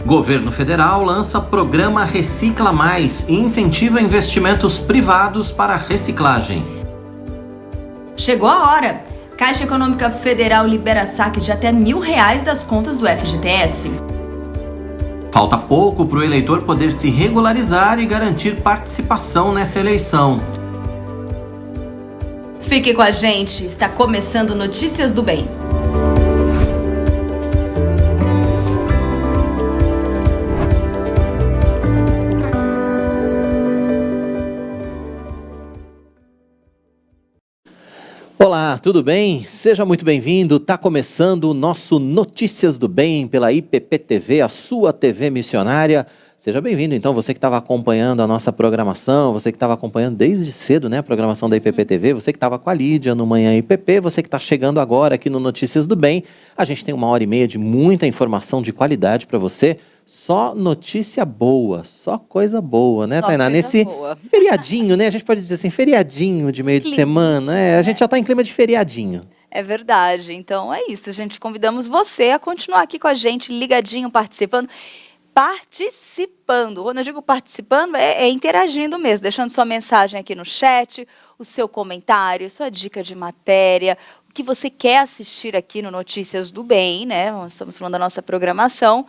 Governo federal lança programa Recicla Mais e incentiva investimentos privados para reciclagem. Chegou a hora! Caixa Econômica Federal libera saque de até R$1.000 das contas do FGTS. Falta pouco para o eleitor poder se regularizar e garantir participação nessa eleição. Fique com a gente, está começando Notícias do Bem. Olá, tudo bem? Seja muito bem-vindo. Está começando o nosso Notícias do Bem pela IPP-TV, a sua TV missionária. Seja bem-vindo, então, você que estava acompanhando a nossa programação, você que estava acompanhando desde cedo, né, a programação da IPP-TV, você que estava com a Lídia no Manhã IPP, você que está chegando agora aqui no Notícias do Bem. A gente tem 1h30 de muita informação de qualidade para você. Só notícia boa, só coisa boa, né, Tainá? Nesse feriadinho, né? A gente pode dizer assim, feriadinho de meio de semana. A gente já está em clima de feriadinho. É verdade. Então é isso, gente. Convidamos você a continuar aqui com a gente, ligadinho, participando. Quando eu digo participando, é interagindo mesmo, deixando sua mensagem aqui no chat, o seu comentário, sua dica de matéria, o que você quer assistir aqui no Notícias do Bem, né? Nós estamos falando da nossa programação.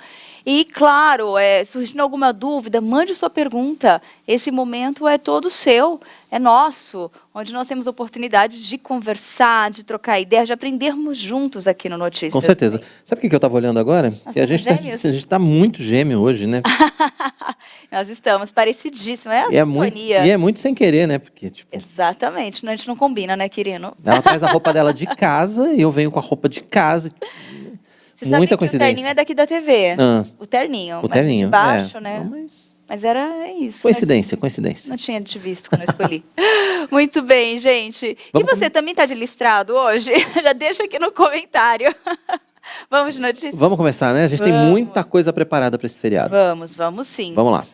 E, claro, surgindo alguma dúvida, mande sua pergunta. Esse momento é todo seu, é nosso, onde nós temos oportunidade de conversar, de trocar ideias, de aprendermos juntos aqui no Notícias. Com certeza. Sabe o que eu estava olhando agora? A gente está muito gêmeo hoje, né? Nós estamos parecidíssimos, é a sintonia. E é muito sem querer, né? Porque, Exatamente, a gente não combina, né, querido? Ela traz a roupa dela de casa e eu venho com a roupa de casa. Você sabe que o terninho é daqui da TV. O terninho. O terninho, de baixo, né? Não, mas era isso. Coincidência. Não tinha te visto quando eu escolhi. Muito bem, gente. E você também está de listrado hoje? Já deixa aqui no comentário. Vamos de notícias? Vamos começar, né? A gente tem muita coisa preparada para esse feriado. Vamos sim. Vamos lá.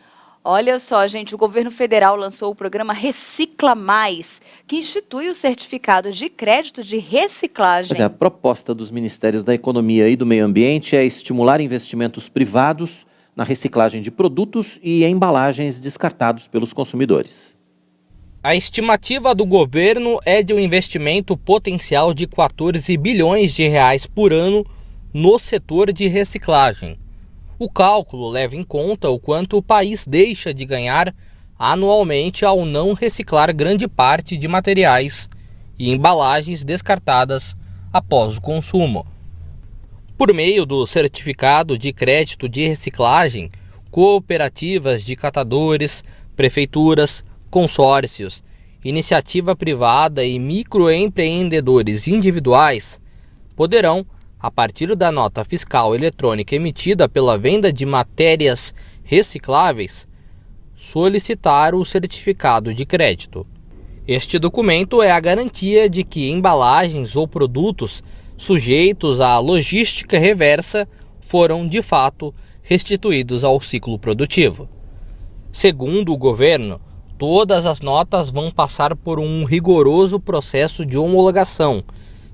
Olha só, gente, o governo federal lançou o programa Recicla Mais, que institui o certificado de crédito de reciclagem. A proposta dos Ministérios da Economia e do Meio Ambiente é estimular investimentos privados na reciclagem de produtos e embalagens descartados pelos consumidores. A estimativa do governo é de um investimento potencial de 14 bilhões de reais por ano no setor de reciclagem. O cálculo leva em conta o quanto o país deixa de ganhar anualmente ao não reciclar grande parte de materiais e embalagens descartadas após o consumo. Por meio do certificado de crédito de reciclagem, cooperativas de catadores, prefeituras, consórcios, iniciativa privada e microempreendedores individuais poderão, a partir da nota fiscal eletrônica emitida pela venda de matérias recicláveis, solicitar o certificado de crédito. Este documento é a garantia de que embalagens ou produtos sujeitos à logística reversa foram, de fato, restituídos ao ciclo produtivo. Segundo o governo, todas as notas vão passar por um rigoroso processo de homologação,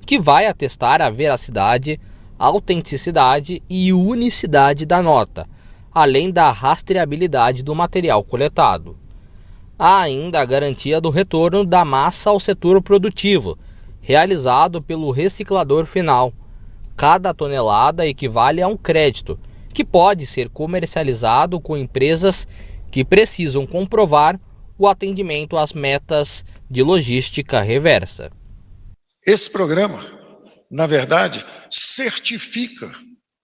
que vai atestar a veracidade, autenticidade e unicidade da nota, além da rastreabilidade do material coletado. Há ainda a garantia do retorno da massa ao setor produtivo, realizado pelo reciclador final. Cada tonelada equivale a um crédito, que pode ser comercializado com empresas que precisam comprovar o atendimento às metas de logística reversa. Esse programa, na verdade, certifica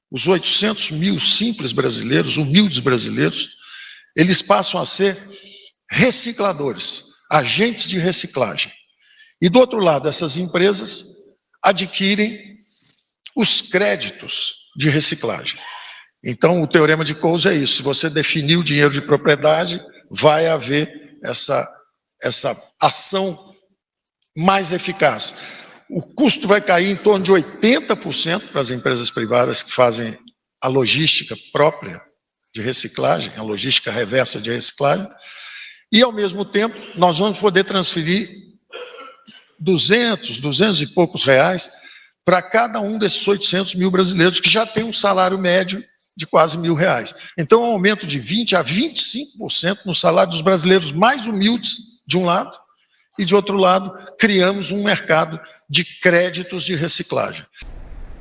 os 800 mil simples brasileiros, humildes brasileiros, eles passam a ser recicladores, agentes de reciclagem. E do outro lado, essas empresas adquirem os créditos de reciclagem. Então, o teorema de Coase é isso: se você definir o dinheiro de propriedade, vai haver essa ação mais eficaz. O custo vai cair em torno de 80% para as empresas privadas que fazem a logística própria de reciclagem, a logística reversa de reciclagem, e, ao mesmo tempo, nós vamos poder transferir 200 e poucos reais para cada um desses 800 mil brasileiros que já tem um salário médio de quase R$1.000. Então, um aumento de 20% a 25% no salário dos brasileiros mais humildes, de um lado, e de outro lado, criamos um mercado de créditos de reciclagem.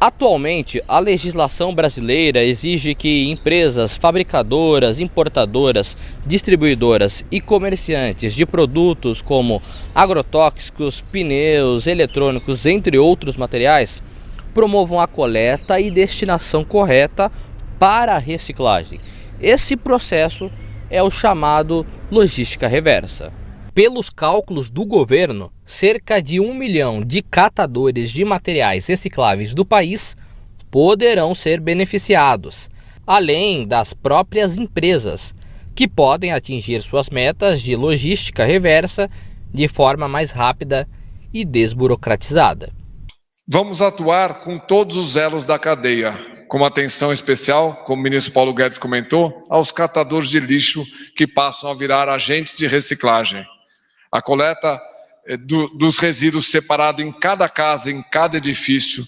Atualmente, a legislação brasileira exige que empresas fabricadoras, importadoras, distribuidoras e comerciantes de produtos como agrotóxicos, pneus, eletrônicos, entre outros materiais, promovam a coleta e destinação correta para a reciclagem. Esse processo é o chamado logística reversa. Pelos cálculos do governo, cerca de 1 milhão de catadores de materiais recicláveis do país poderão ser beneficiados, além das próprias empresas, que podem atingir suas metas de logística reversa de forma mais rápida e desburocratizada. Vamos atuar com todos os elos da cadeia, com atenção especial, como o ministro Paulo Guedes comentou, aos catadores de lixo que passam a virar agentes de reciclagem. A coleta dos resíduos separado em cada casa, em cada edifício,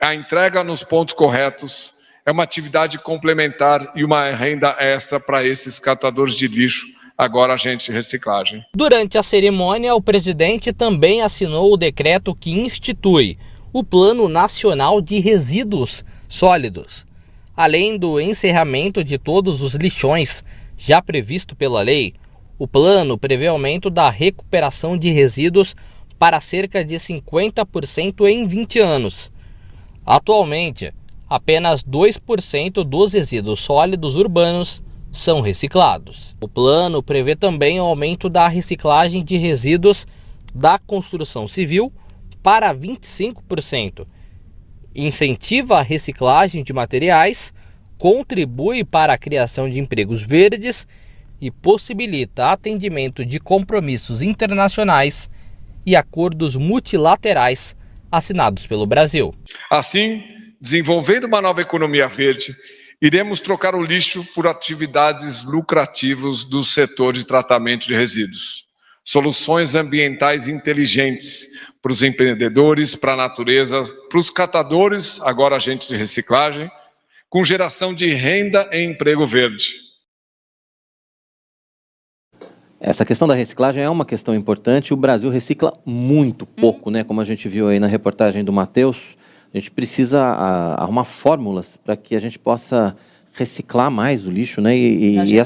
a entrega nos pontos corretos, é uma atividade complementar e uma renda extra para esses catadores de lixo, agora agentes de reciclagem. Durante a cerimônia, o presidente também assinou o decreto que institui o Plano Nacional de Resíduos Sólidos. Além do encerramento de todos os lixões já previsto pela lei, o plano prevê aumento da recuperação de resíduos para cerca de 50% em 20 anos. Atualmente, apenas 2% dos resíduos sólidos urbanos são reciclados. O plano prevê também o aumento da reciclagem de resíduos da construção civil para 25%. Incentiva a reciclagem de materiais, contribui para a criação de empregos verdes e possibilita atendimento de compromissos internacionais e acordos multilaterais assinados pelo Brasil. Assim, desenvolvendo uma nova economia verde, iremos trocar o lixo por atividades lucrativas do setor de tratamento de resíduos. Soluções ambientais inteligentes para os empreendedores, para a natureza, para os catadores, agora agentes de reciclagem, com geração de renda e emprego verde. Essa questão da reciclagem é uma questão importante. O Brasil recicla muito pouco, né? Como a gente viu aí na reportagem do Matheus, a gente precisa arrumar fórmulas para que a gente possa reciclar mais o lixo, né? E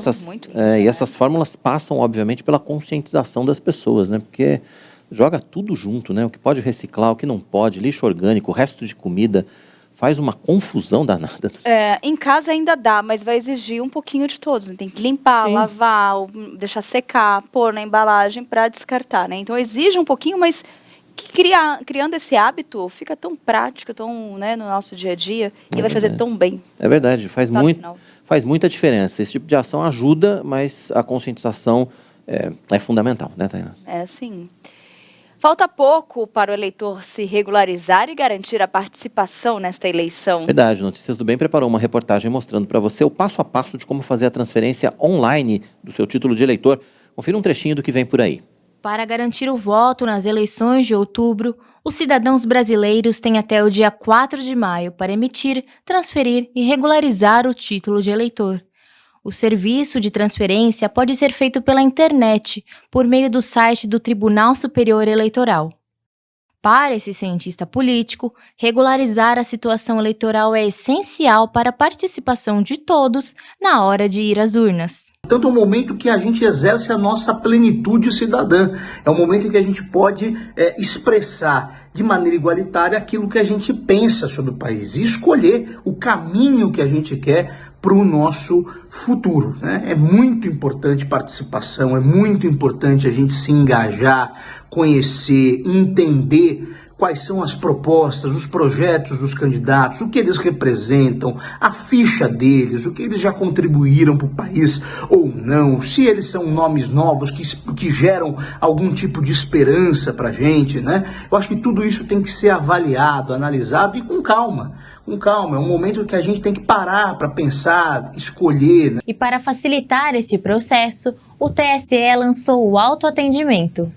essas fórmulas passam, obviamente, pela conscientização das pessoas, né? Porque joga tudo junto, né? O que pode reciclar, o que não pode, lixo orgânico, resto de comida, faz uma confusão danada. Em casa ainda dá, mas vai exigir um pouquinho de todos, né? Tem que limpar, lavar, deixar secar, pôr na embalagem para descartar, né? Então exige um pouquinho, mas criando esse hábito fica tão prático, tão, né, no nosso dia a dia, e vai fazer tão bem. É verdade, faz muita diferença. Esse tipo de ação ajuda, mas a conscientização é fundamental, né, Tainá? Sim. Falta pouco para o eleitor se regularizar e garantir a participação nesta eleição. Verdade, Notícias do Bem preparou uma reportagem mostrando para você o passo a passo de como fazer a transferência online do seu título de eleitor. Confira um trechinho do que vem por aí. Para garantir o voto nas eleições de outubro, os cidadãos brasileiros têm até o dia 4 de maio para emitir, transferir e regularizar o título de eleitor. O serviço de transferência pode ser feito pela internet, por meio do site do Tribunal Superior Eleitoral. Para esse cientista político, regularizar a situação eleitoral é essencial para a participação de todos na hora de ir às urnas. Tanto é um momento que a gente exerce a nossa plenitude cidadã. É um momento em que a gente pode expressar de maneira igualitária aquilo que a gente pensa sobre o país e escolher o caminho que a gente quer para o nosso futuro, né? É muito importante participação, é muito importante a gente se engajar, conhecer, entender quais são as propostas, os projetos dos candidatos, o que eles representam, a ficha deles, o que eles já contribuíram para o país ou não, se eles são nomes novos que geram algum tipo de esperança para a gente, né? Eu acho que tudo isso tem que ser avaliado, analisado e com calma. Com calma, é um momento que a gente tem que parar para pensar, escolher. Né? E para facilitar esse processo, o TSE lançou o autoatendimento.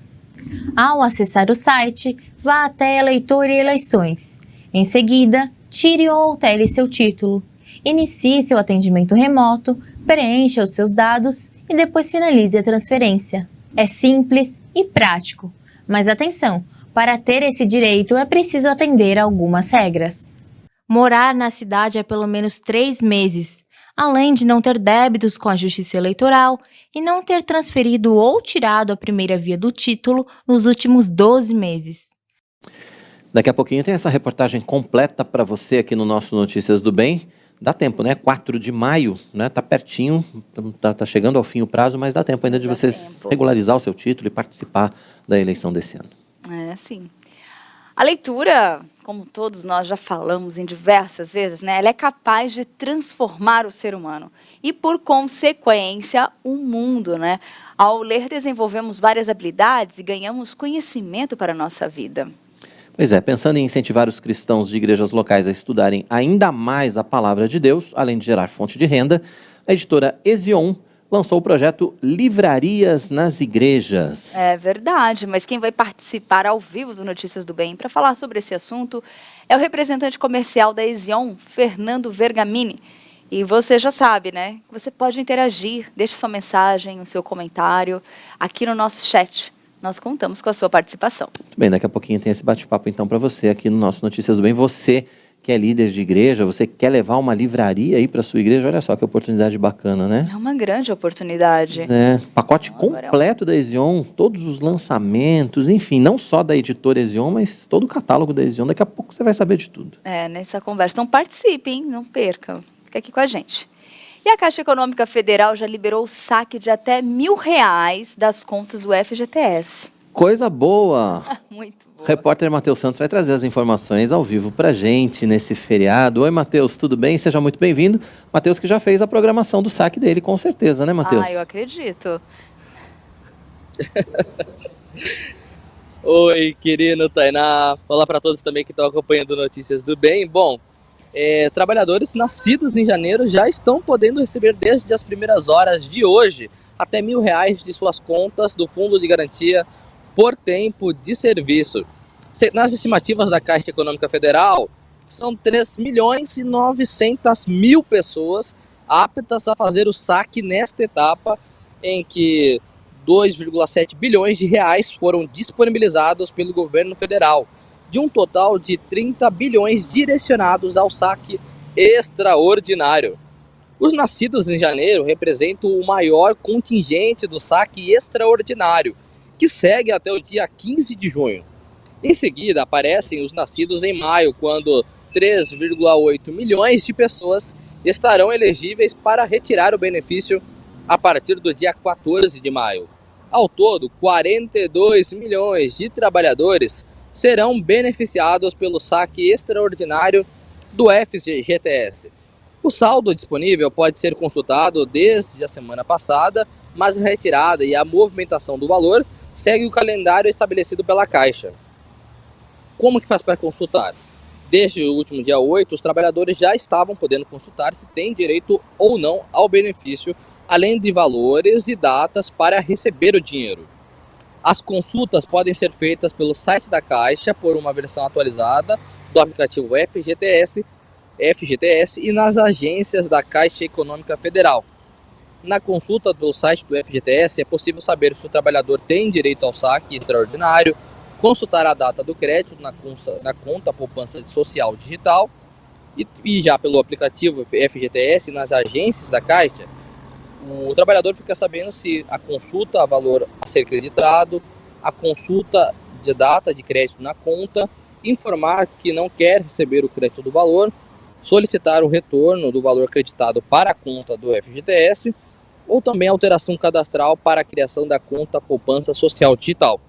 Ao acessar o site, vá até Eleitor e Eleições. Em seguida, tire ou altere seu título. Inicie seu atendimento remoto, preencha os seus dados e depois finalize a transferência. É simples e prático, mas atenção, para ter esse direito é preciso atender a algumas regras. Morar na cidade há pelo menos 3 meses, além de não ter débitos com a Justiça Eleitoral e não ter transferido ou tirado a primeira via do título nos últimos 12 meses. Daqui a pouquinho tem essa reportagem completa para você aqui no nosso Notícias do Bem. Dá tempo, né? 4 de maio, né? Tá pertinho, tá chegando ao fim o prazo, mas dá tempo ainda de você regularizar o seu título e participar da eleição desse ano. É, sim. A leitura, como todos nós já falamos em diversas vezes, né, ela é capaz de transformar o ser humano e, por consequência, o mundo, né? Ao ler, desenvolvemos várias habilidades e ganhamos conhecimento para a nossa vida. Pois é, pensando em incentivar os cristãos de igrejas locais a estudarem ainda mais a palavra de Deus, além de gerar fonte de renda, a editora Ezion lançou o projeto Livrarias nas Igrejas. É verdade, mas quem vai participar ao vivo do Notícias do Bem para falar sobre esse assunto é o representante comercial da Ezion, Fernando Vergamini. E você já sabe, né? Você pode interagir, deixe sua mensagem, o seu comentário aqui no nosso chat. Nós contamos com a sua participação. Muito bem, daqui a pouquinho tem esse bate-papo então para você aqui no nosso Notícias do Bem. Você que é líder de igreja, você quer levar uma livraria aí para sua igreja, olha só que oportunidade bacana, né? É uma grande oportunidade. É, pacote completo da Ezion, todos os lançamentos, enfim, não só da editora Ezion, mas todo o catálogo da Ezion. Daqui a pouco você vai saber de tudo. É, nessa conversa. Então participe, hein? Não perca. Fica aqui com a gente. E a Caixa Econômica Federal já liberou o saque de até R$1.000 das contas do FGTS. Coisa boa! Muito boa. O repórter Matheus Santos vai trazer as informações ao vivo pra gente nesse feriado. Oi, Matheus, tudo bem? Seja muito bem-vindo. Matheus que já fez a programação do saque dele, com certeza, né, Matheus? Ah, eu acredito. Oi, querido Tainá. Olá para todos também que estão acompanhando Notícias do Bem. Bom, trabalhadores nascidos em janeiro já estão podendo receber desde as primeiras horas de hoje até R$1.000 de suas contas do Fundo de Garantia por tempo de serviço. Nas estimativas da Caixa Econômica Federal, são 3.900.000 pessoas aptas a fazer o saque nesta etapa, em que 2,7 bilhões de reais foram disponibilizados pelo governo federal, de um total de 30 bilhões direcionados ao saque extraordinário. Os nascidos em janeiro representam o maior contingente do saque extraordinário, que segue até o dia 15 de junho. Em seguida, aparecem os nascidos em maio, quando 3,8 milhões de pessoas estarão elegíveis para retirar o benefício a partir do dia 14 de maio. Ao todo, 42 milhões de trabalhadores serão beneficiados pelo saque extraordinário do FGTS. O saldo disponível pode ser consultado desde a semana passada, mas a retirada e a movimentação do valor segue o calendário estabelecido pela Caixa. Como que faz para consultar? Desde o último dia 8, os trabalhadores já estavam podendo consultar se têm direito ou não ao benefício, além de valores e datas para receber o dinheiro. As consultas podem ser feitas pelo site da Caixa por uma versão atualizada do aplicativo FGTS e nas agências da Caixa Econômica Federal. Na consulta pelo site do FGTS é possível saber se o trabalhador tem direito ao saque extraordinário, consultar a data do crédito na conta poupança social digital e já pelo aplicativo FGTS nas agências da Caixa, o trabalhador fica sabendo se a consulta a valor a ser creditado, a consulta de data de crédito na conta, informar que não quer receber o crédito do valor, solicitar o retorno do valor acreditado para a conta do FGTS ou também alteração cadastral para a criação da conta poupança social digital.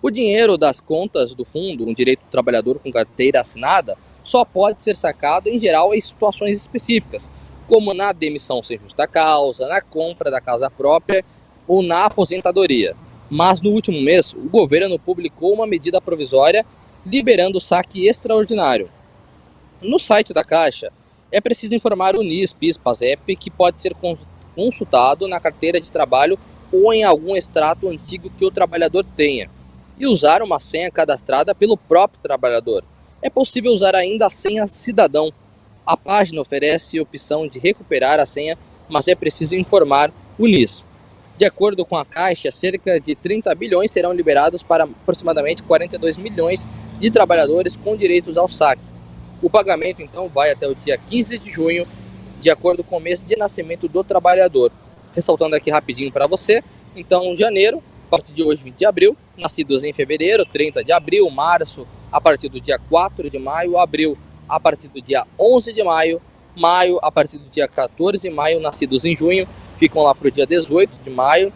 O dinheiro das contas do fundo, um direito do trabalhador com carteira assinada, só pode ser sacado em geral em situações específicas, como na demissão sem justa causa, na compra da casa própria ou na aposentadoria. Mas no último mês, o governo publicou uma medida provisória liberando o saque extraordinário. No site da Caixa, é preciso informar o NIS, PIS, PASEP, que pode ser consultado na carteira de trabalho ou em algum extrato antigo que o trabalhador tenha, e usar uma senha cadastrada pelo próprio trabalhador. É possível usar ainda a senha cidadão. A página oferece a opção de recuperar a senha, mas é preciso informar o NIS. De acordo com a Caixa, cerca de 30 bilhões serão liberados para aproximadamente 42 milhões de trabalhadores com direitos ao saque. O pagamento, então, vai até o dia 15 de junho, de acordo com o mês de nascimento do trabalhador. Ressaltando aqui rapidinho para você, então, janeiro, a partir de hoje, 20 de abril, nascidos em fevereiro, 30 de abril, março, a partir do dia 4 de maio, abril, a partir do dia 11 de maio, maio, a partir do dia 14 de maio, nascidos em junho, ficam lá para o dia 18 de maio,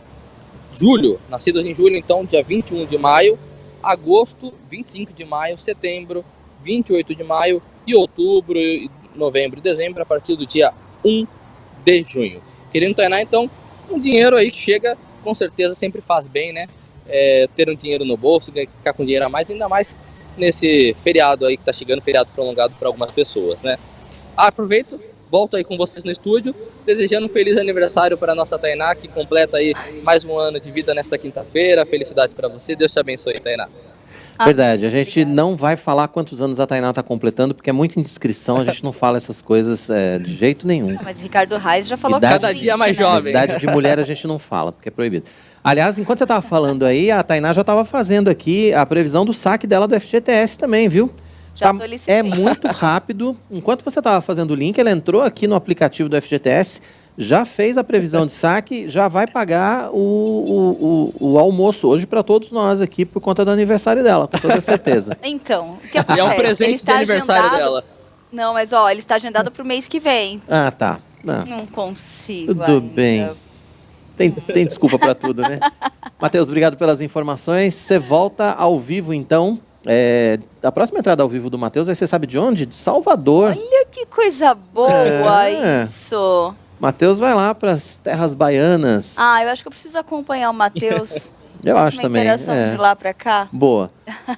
julho, nascidos em julho, então, dia 21 de maio, agosto, 25 de maio, setembro, 28 de maio e outubro, novembro e dezembro, a partir do dia 1 de junho. Querendo Tainá, então, um dinheiro aí que chega, com certeza sempre faz bem, né? Ter um dinheiro no bolso, ficar com dinheiro a mais, ainda mais nesse feriado aí que tá chegando, feriado prolongado para algumas pessoas, né? Aproveito, volto aí com vocês no estúdio, desejando um feliz aniversário para a nossa Tainá, que completa aí mais um ano de vida nesta quinta-feira. Felicidades para você, Deus te abençoe, Tainá. Verdade, a gente não vai falar quantos anos a Tainá está completando, porque é muita indiscrição, a gente não fala essas coisas de jeito nenhum. Mas Ricardo Reis já falou Idade- que Cada dia mais né? jovem. Idade de mulher a gente não fala, porque é proibido. Aliás, enquanto você estava falando aí, a Tainá já estava fazendo aqui a previsão do saque dela do FGTS também, viu? Já solicitei. É muito rápido. Enquanto você estava fazendo o link, ela entrou aqui no aplicativo do FGTS, já fez a previsão de saque, já vai pagar o almoço hoje para todos nós aqui por conta do aniversário dela, com toda certeza. Então, o que E acontece? é um Ele presente de está aniversário agendado- dela. Não, mas ó, ele está agendado para o mês que vem. Ah, tá. Não, Não consigo tudo ainda. bem. Tem desculpa para tudo, né? Matheus, obrigado pelas informações. Você volta ao vivo, então. A próxima entrada ao vivo do Matheus vai ser, sabe de onde? De Salvador. Olha que coisa boa É. isso. Matheus vai lá para as terras baianas. Ah, eu acho que eu preciso acompanhar o Matheus. Eu acho Uma também. interação de lá para cá. Boa.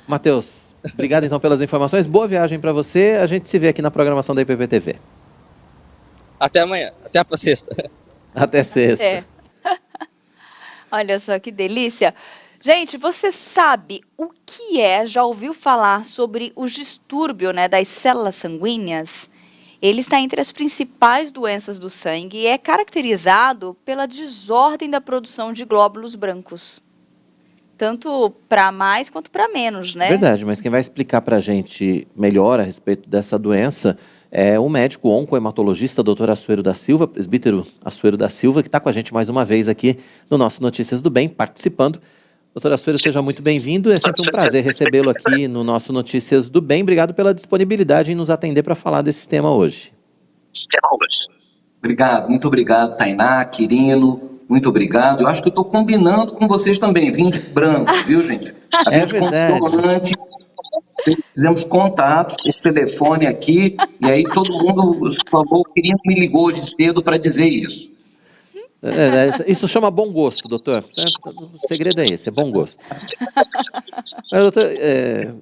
Matheus, obrigado então pelas informações. Boa viagem para você. A gente se vê aqui na programação da IPPTV. Até amanhã, até a sexta. Até sexta. É. Olha só que delícia. Gente, você sabe o que já ouviu falar sobre o distúrbio, né, das células sanguíneas? Ele está entre as principais doenças do sangue e é caracterizado pela desordem da produção de glóbulos brancos. Tanto para mais quanto para menos, né? Verdade, mas quem vai explicar para a gente melhor a respeito dessa doença é o médico oncohematologista, doutor Assuero da Silva, presbítero Assuero da Silva, que está com a gente mais uma vez aqui no nosso Notícias do Bem, participando. Doutor Assuero, seja muito bem-vindo. É sempre um prazer recebê-lo aqui no nosso Notícias do Bem. Obrigado pela disponibilidade em nos atender para falar desse tema hoje. Obrigado, muito obrigado, Tainá, Quirino, muito obrigado. Eu acho que eu estou combinando com vocês também, vim de branco, viu, gente? A É gente verdade. contou antes, fizemos contatos por telefone aqui, e aí todo mundo falou, Quirino me ligou hoje cedo para dizer isso. Isso chama bom gosto, doutor. O segredo é esse, é bom gosto. Mas, doutor,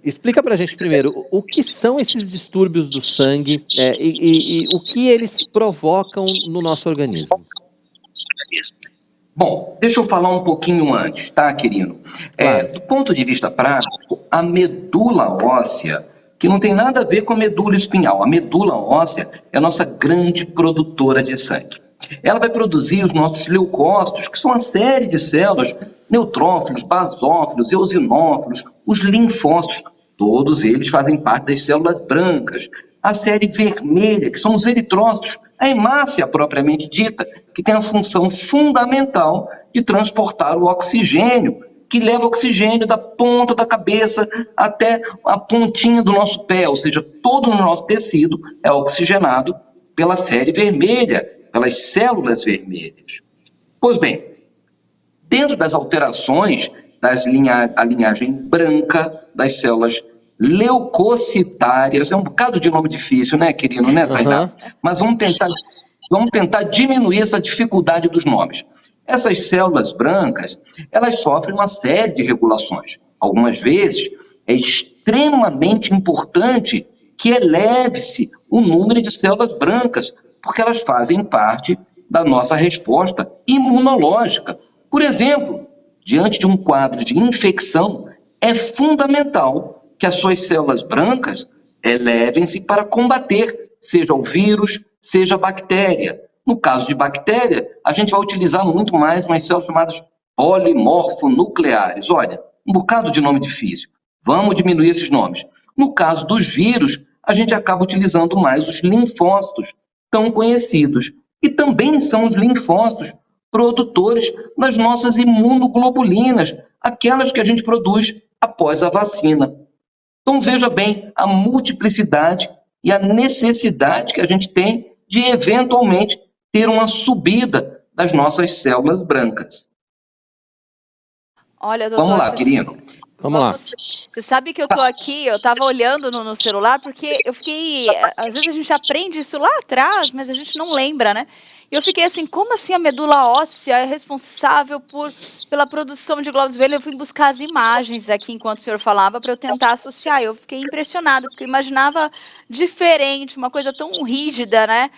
explica pra gente primeiro o que são esses distúrbios do sangue e o que eles provocam no nosso organismo. Bom, deixa eu falar um pouquinho antes, tá, Quirino? Claro. Do ponto de vista prático, a medula óssea, que não tem nada a ver com a medula espinhal, a medula óssea é a nossa grande produtora de sangue. Ela vai produzir os nossos leucócitos, que são uma série de células, neutrófilos, basófilos, eosinófilos, os linfócitos, todos eles fazem parte das células brancas. A série vermelha, que são os eritrócitos, a hemácia propriamente dita, que tem a função fundamental de transportar o oxigênio, que leva oxigênio da ponta da cabeça até a pontinha do nosso pé, ou seja, todo o nosso tecido é oxigenado pela série vermelha, pelas células vermelhas. Pois bem, dentro das alterações da linhagem branca das células leucocitárias, é um bocado de nome difícil, né, querido, né, Tainá? Mas vamos tentar diminuir essa dificuldade dos nomes. Essas células brancas, elas sofrem uma série de regulações. Algumas vezes, é extremamente importante que eleve-se o número de células brancas, porque elas fazem parte da nossa resposta imunológica. Por exemplo, diante de um quadro de infecção, é fundamental que as suas células brancas elevem-se para combater seja o vírus, seja a bactéria. No caso de bactéria, a gente vai utilizar muito mais umas células chamadas polimorfonucleares. Olha, um bocado de nome difícil. Vamos diminuir esses nomes. No caso dos vírus, a gente acaba utilizando mais os linfócitos, tão conhecidos. E também são os linfócitos produtores das nossas imunoglobulinas, aquelas que a gente produz após a vacina. Então veja bem a multiplicidade e a necessidade que a gente tem de eventualmente ter uma subida das nossas células brancas. Olha, doutor, Vamos lá, querido. Vamos lá. Você sabe que eu tô aqui, eu tava olhando no celular, porque eu fiquei... Às vezes a gente aprende isso lá atrás, mas a gente não lembra, né? E eu fiquei assim, como assim a medula óssea é responsável pela produção de glóbulos vermelhos? Eu fui buscar as imagens aqui enquanto o senhor falava para eu tentar associar. Eu fiquei impressionada, porque eu imaginava diferente, uma coisa tão rígida, né?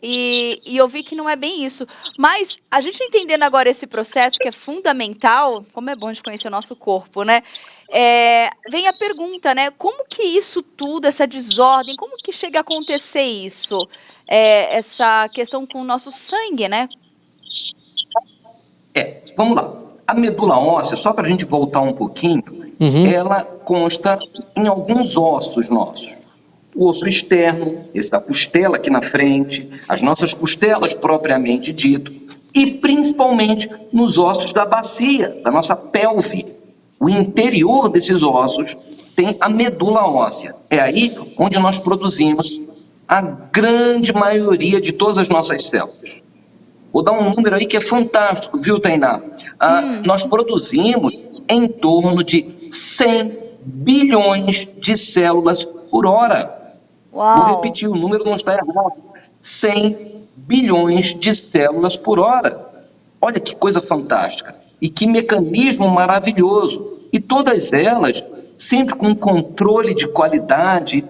E eu vi que não é bem isso. Mas a gente entendendo agora esse processo que é fundamental, como é bom de conhecer o nosso corpo, né? Vem a pergunta, né? Como que isso tudo, essa desordem, como que chega a acontecer isso? Essa questão com o nosso sangue, né? Vamos lá. A medula óssea, só para a gente voltar um pouquinho, ela consta em alguns ossos nossos. O osso externo, esse da costela aqui na frente, as nossas costelas propriamente dito, e principalmente nos ossos da bacia, da nossa pelve. O interior desses ossos tem a medula óssea. É aí onde nós produzimos a grande maioria de todas as nossas células. Vou dar um número aí que é fantástico, viu, Tainá? Nós produzimos em torno de 100 bilhões de células por hora. Uau. Vou repetir, o número não está errado. 100 bilhões de células por hora. Olha que coisa fantástica. E que mecanismo maravilhoso. E todas elas sempre com um controle de qualidade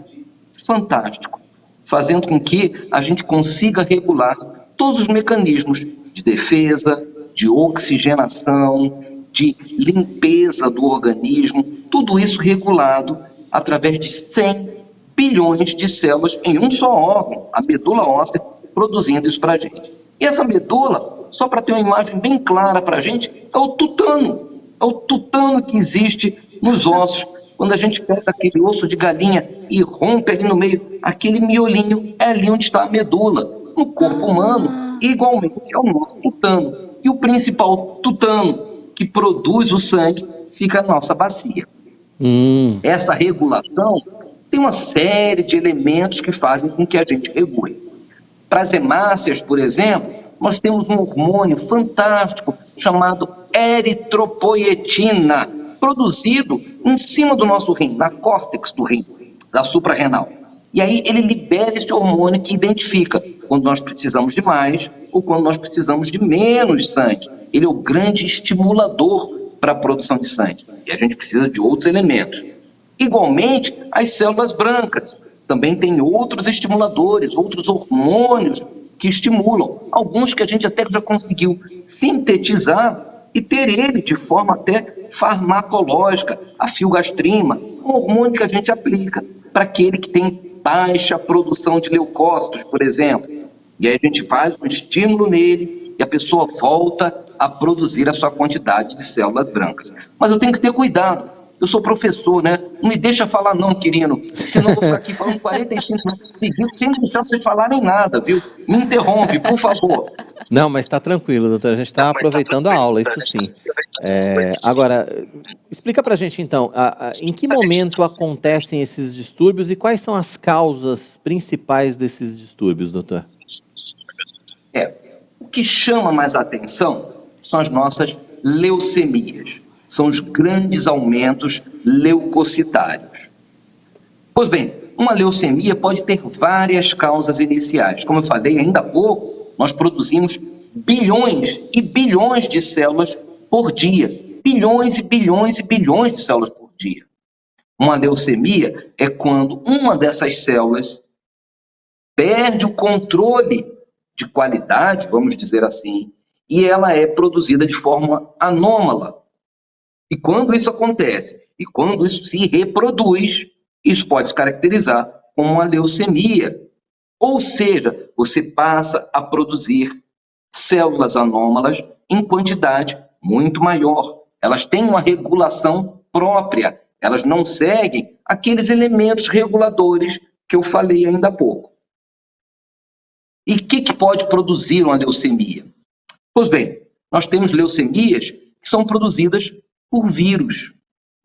fantástico, fazendo com que a gente consiga regular todos os mecanismos de defesa, de oxigenação, de limpeza do organismo, tudo isso regulado através de 100 bilhões de células em um só órgão, a medula óssea, produzindo isso para a gente. E essa medula, só para ter uma imagem bem clara para a gente, é o tutano. É o tutano que existe nos ossos. Quando a gente pega aquele osso de galinha e rompe ali no meio, aquele miolinho é ali onde está a medula. No corpo humano, igualmente é o nosso tutano. E o principal tutano que produz o sangue fica na nossa bacia. Essa regulação tem uma série de elementos que fazem com que a gente regule. Para as hemácias, por exemplo, nós temos um hormônio fantástico chamado eritropoietina, produzido em cima do nosso rim, na córtex do rim, da suprarrenal. E aí ele libera esse hormônio que identifica quando nós precisamos de mais ou quando nós precisamos de menos sangue. Ele é o grande estimulador para a produção de sangue. E a gente precisa de outros elementos. Igualmente, as células brancas também têm outros estimuladores, outros hormônios que estimulam. Alguns que a gente até já conseguiu sintetizar e ter ele de forma até farmacológica, a filgastrima, um hormônio que a gente aplica para aquele que tem baixa produção de leucócitos, por exemplo. E aí a gente faz um estímulo nele e a pessoa volta a produzir a sua quantidade de células brancas. Mas eu tenho que ter cuidado. Eu sou professor, né? Não me deixa falar não, querido. Senão eu vou ficar aqui falando 45 minutos seguidos sem deixar vocês falarem nada, viu? Me interrompe, por favor. Não, mas está tranquilo, doutor. A gente está aproveitando a aula, isso sim. Agora, explica para a gente então, em que momento acontecem esses distúrbios e quais são as causas principais desses distúrbios, doutor? O que chama mais a atenção são as nossas leucemias. São os grandes aumentos leucocitários. Pois bem, uma leucemia pode ter várias causas iniciais. Como eu falei ainda há pouco, nós produzimos bilhões e bilhões de células por dia. Bilhões e bilhões e bilhões de células por dia. Uma leucemia é quando uma dessas células perde o controle de qualidade, vamos dizer assim, e ela é produzida de forma anômala. E quando isso acontece, e quando isso se reproduz, isso pode se caracterizar como uma leucemia. Ou seja, você passa a produzir células anômalas em quantidade muito maior. Elas têm uma regulação própria, elas não seguem aqueles elementos reguladores que eu falei ainda há pouco. E o que pode produzir uma leucemia? Pois bem, nós temos leucemias que são produzidas por vírus.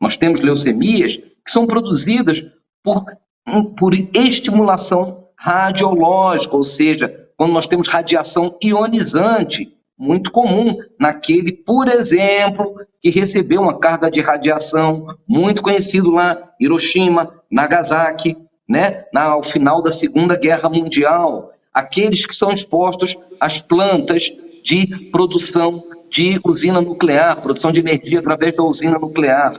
Nós temos leucemias que são produzidas por estimulação radiológica, ou seja, quando nós temos radiação ionizante, muito comum naquele, por exemplo, que recebeu uma carga de radiação, muito conhecido lá, Hiroshima, Nagasaki, né, ao final da Segunda Guerra Mundial, aqueles que são expostos às plantas de produção de usina nuclear, produção de energia através da usina nuclear.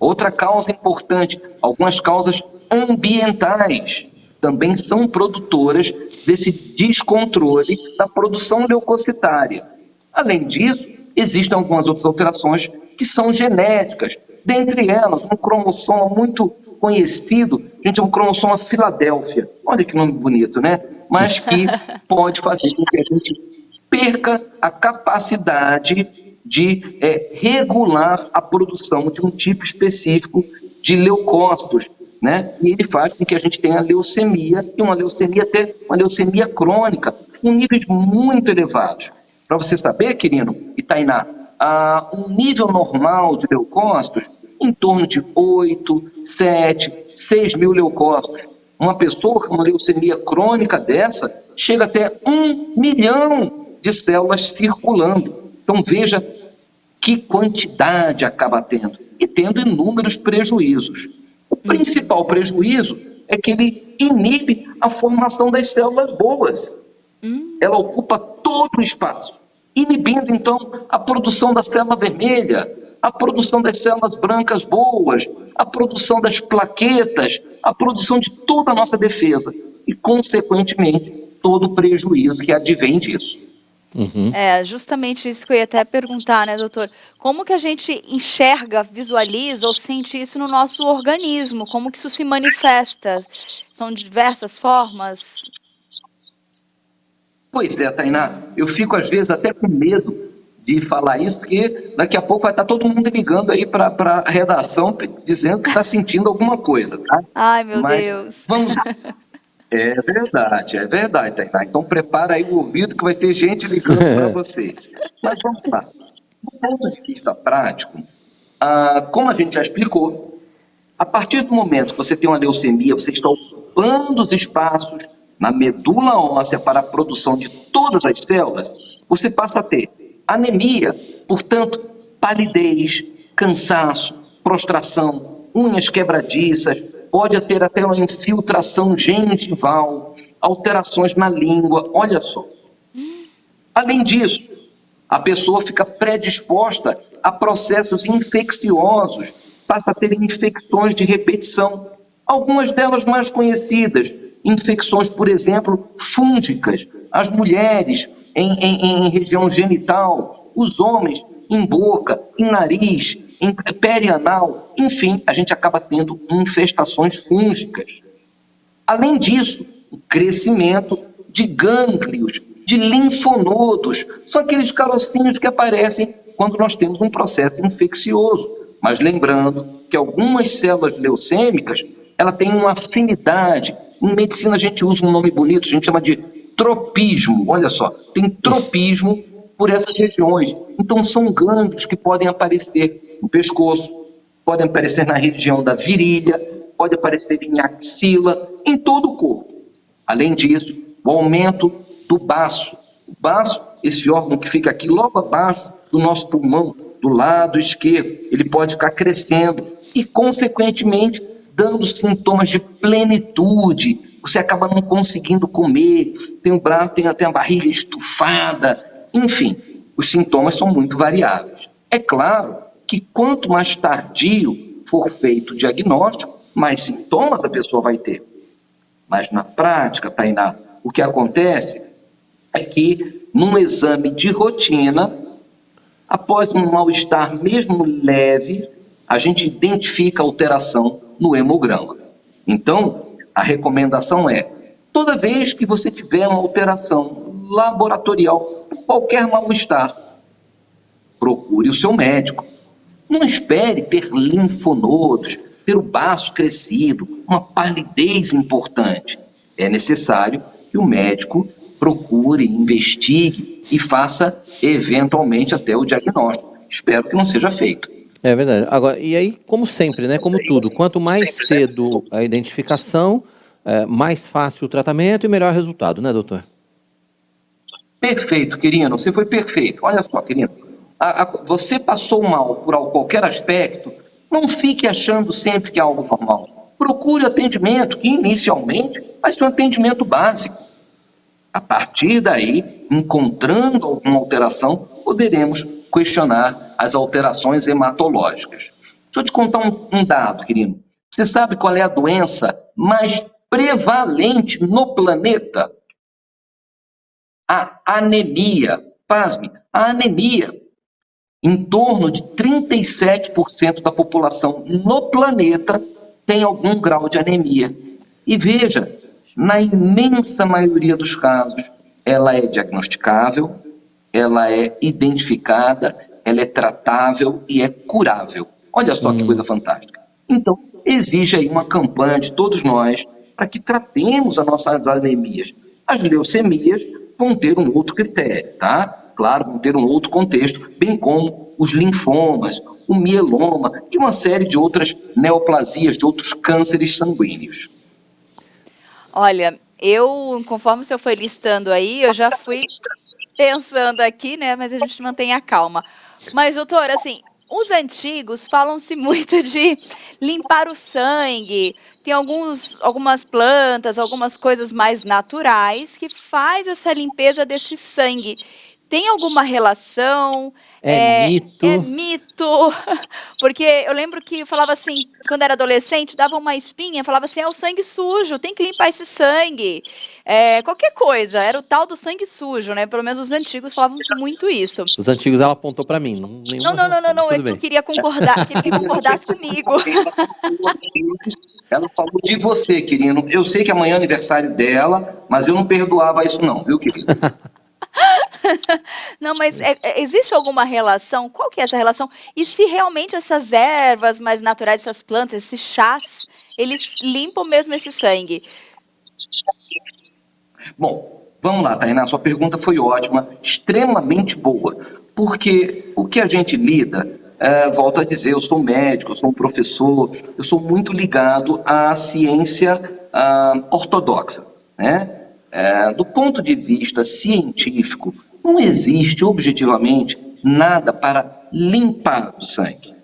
Outra causa importante, algumas causas ambientais também são produtoras desse descontrole da produção leucocitária. Além disso, existem algumas outras alterações que são genéticas, dentre elas um cromossomo muito conhecido, gente, é um cromossomo Filadélfia, olha que nome bonito, né? Mas que pode fazer com que a gente perca a capacidade de regular a produção de um tipo específico de leucócitos, né? E ele faz com que a gente tenha leucemia, e uma leucemia até uma leucemia crônica, com níveis muito elevados. Para você saber, querido, e Tainá, um nível normal de leucócitos em torno de 8, 7, 6 mil leucócitos. Uma pessoa com uma leucemia crônica dessa chega até 1 milhão de células circulando. Então veja que quantidade acaba tendo, e tendo inúmeros prejuízos. O principal prejuízo é que ele inibe a formação das células boas. Ela ocupa todo o espaço, inibindo então a produção da célula vermelha, a produção das células brancas boas, a produção das plaquetas, a produção de toda a nossa defesa e, consequentemente, todo o prejuízo que advém disso. É justamente isso que eu ia até perguntar, né, doutor? Como que a gente enxerga, visualiza ou sente isso no nosso organismo? Como que isso se manifesta? São diversas formas? Pois é, Tainá, eu fico às vezes até com medo de falar isso, porque daqui a pouco vai estar todo mundo ligando aí para a redação dizendo que está sentindo alguma coisa, tá? Ai, meu Deus. Vamos... É verdade, Tainá. Então prepara aí o ouvido que vai ter gente ligando para vocês. Mas vamos lá. Do ponto de vista prático, como a gente já explicou, a partir do momento que você tem uma leucemia, você está ocupando os espaços na medula óssea para a produção de todas as células, você passa a ter anemia, portanto, palidez, cansaço, prostração, unhas quebradiças, pode ter até uma infiltração gengival, alterações na língua, olha só. Além disso, a pessoa fica predisposta a processos infecciosos, passa a ter infecções de repetição, algumas delas mais conhecidas, infecções, por exemplo, fúngicas, as mulheres em região genital, os homens em boca, em nariz, em perianal, enfim, a gente acaba tendo infestações fúngicas. Além disso, o crescimento de gânglios, de linfonodos, são aqueles carocinhos que aparecem quando nós temos um processo infeccioso. Mas lembrando que algumas células leucêmicas, ela tem uma afinidade. Em medicina a gente usa um nome bonito, a gente chama de tropismo. Olha só, tem tropismo por essas regiões. Então são gânglios que podem aparecer no pescoço, podem aparecer na região da virilha, pode aparecer em axila, em todo o corpo. Além disso, o aumento do baço. O baço, esse órgão que fica aqui logo abaixo do nosso pulmão, do lado esquerdo, ele pode ficar crescendo e, consequentemente, dando sintomas de plenitude. Você acaba não conseguindo comer, tem o braço, tem até a barriga estufada, enfim, os sintomas são muito variáveis. É claro que quanto mais tardio for feito o diagnóstico, mais sintomas a pessoa vai ter. Mas na prática, Tainá, o que acontece é que num exame de rotina, após um mal-estar mesmo leve, a gente identifica alteração no hemograma. Então, a recomendação é Toda vez que você tiver uma alteração laboratorial, qualquer mal-estar, procure o seu médico. Não espere ter linfonodos, ter o baço crescido, uma palidez importante. É necessário que o médico procure, investigue e faça, eventualmente, até o diagnóstico. Espero que não seja feito. É verdade. Agora, e aí, como sempre, né? Como tudo, quanto mais cedo a identificação, mais fácil o tratamento e melhor o resultado, né, doutor? Perfeito, querido. Você foi perfeito. Olha só, querido. Você passou mal por qualquer aspecto, não fique achando sempre que é algo normal. Procure atendimento, que inicialmente vai ser um atendimento básico. A partir daí, encontrando alguma alteração, poderemos questionar as alterações hematológicas. Deixa eu te contar um dado, querido. Você sabe qual é a doença mais prevalente no planeta? A anemia. Pasme, a anemia. Em torno de 37% da população no planeta tem algum grau de anemia. E veja, na imensa maioria dos casos, ela é diagnosticável, ela é identificada, ela é tratável e é curável. Olha só que coisa fantástica. Então, exige aí uma campanha de todos nós para que tratemos as nossas anemias. As leucemias vão ter um outro critério, tá? Claro, vão ter um outro contexto, bem como os linfomas, o mieloma e uma série de outras neoplasias, de outros cânceres sanguíneos. Olha, conforme o senhor foi listando aí, eu já fui pensando aqui, né? Mas a gente mantém a calma. Mas, doutor, assim, os antigos falam-se muito de limpar o sangue. Tem algumas plantas, algumas coisas mais naturais que faz essa limpeza desse sangue. Tem alguma relação? Mito. É mito. Porque eu lembro que falava assim, quando era adolescente, dava uma espinha, falava assim, é o sangue sujo, tem que limpar esse sangue. Qualquer coisa, era o tal do sangue sujo, né? Pelo menos os antigos falavam muito isso. Os antigos ela apontou para mim. Não, eu queria concordar, que concordasse comigo. Ela falou de você, querido. Eu sei que amanhã é aniversário dela, mas eu não perdoava isso não, viu, querido? Não, mas existe alguma relação? Qual que é essa relação? E se realmente essas ervas mais naturais, essas plantas, esses chás, eles limpam mesmo esse sangue? Bom, vamos lá, Tainá, sua pergunta foi ótima, extremamente boa, porque o que a gente lida, volto a dizer, eu sou médico, eu sou um professor, eu sou muito ligado à ciência ortodoxa, né? Do ponto de vista científico, não existe objetivamente nada para limpar o sangue.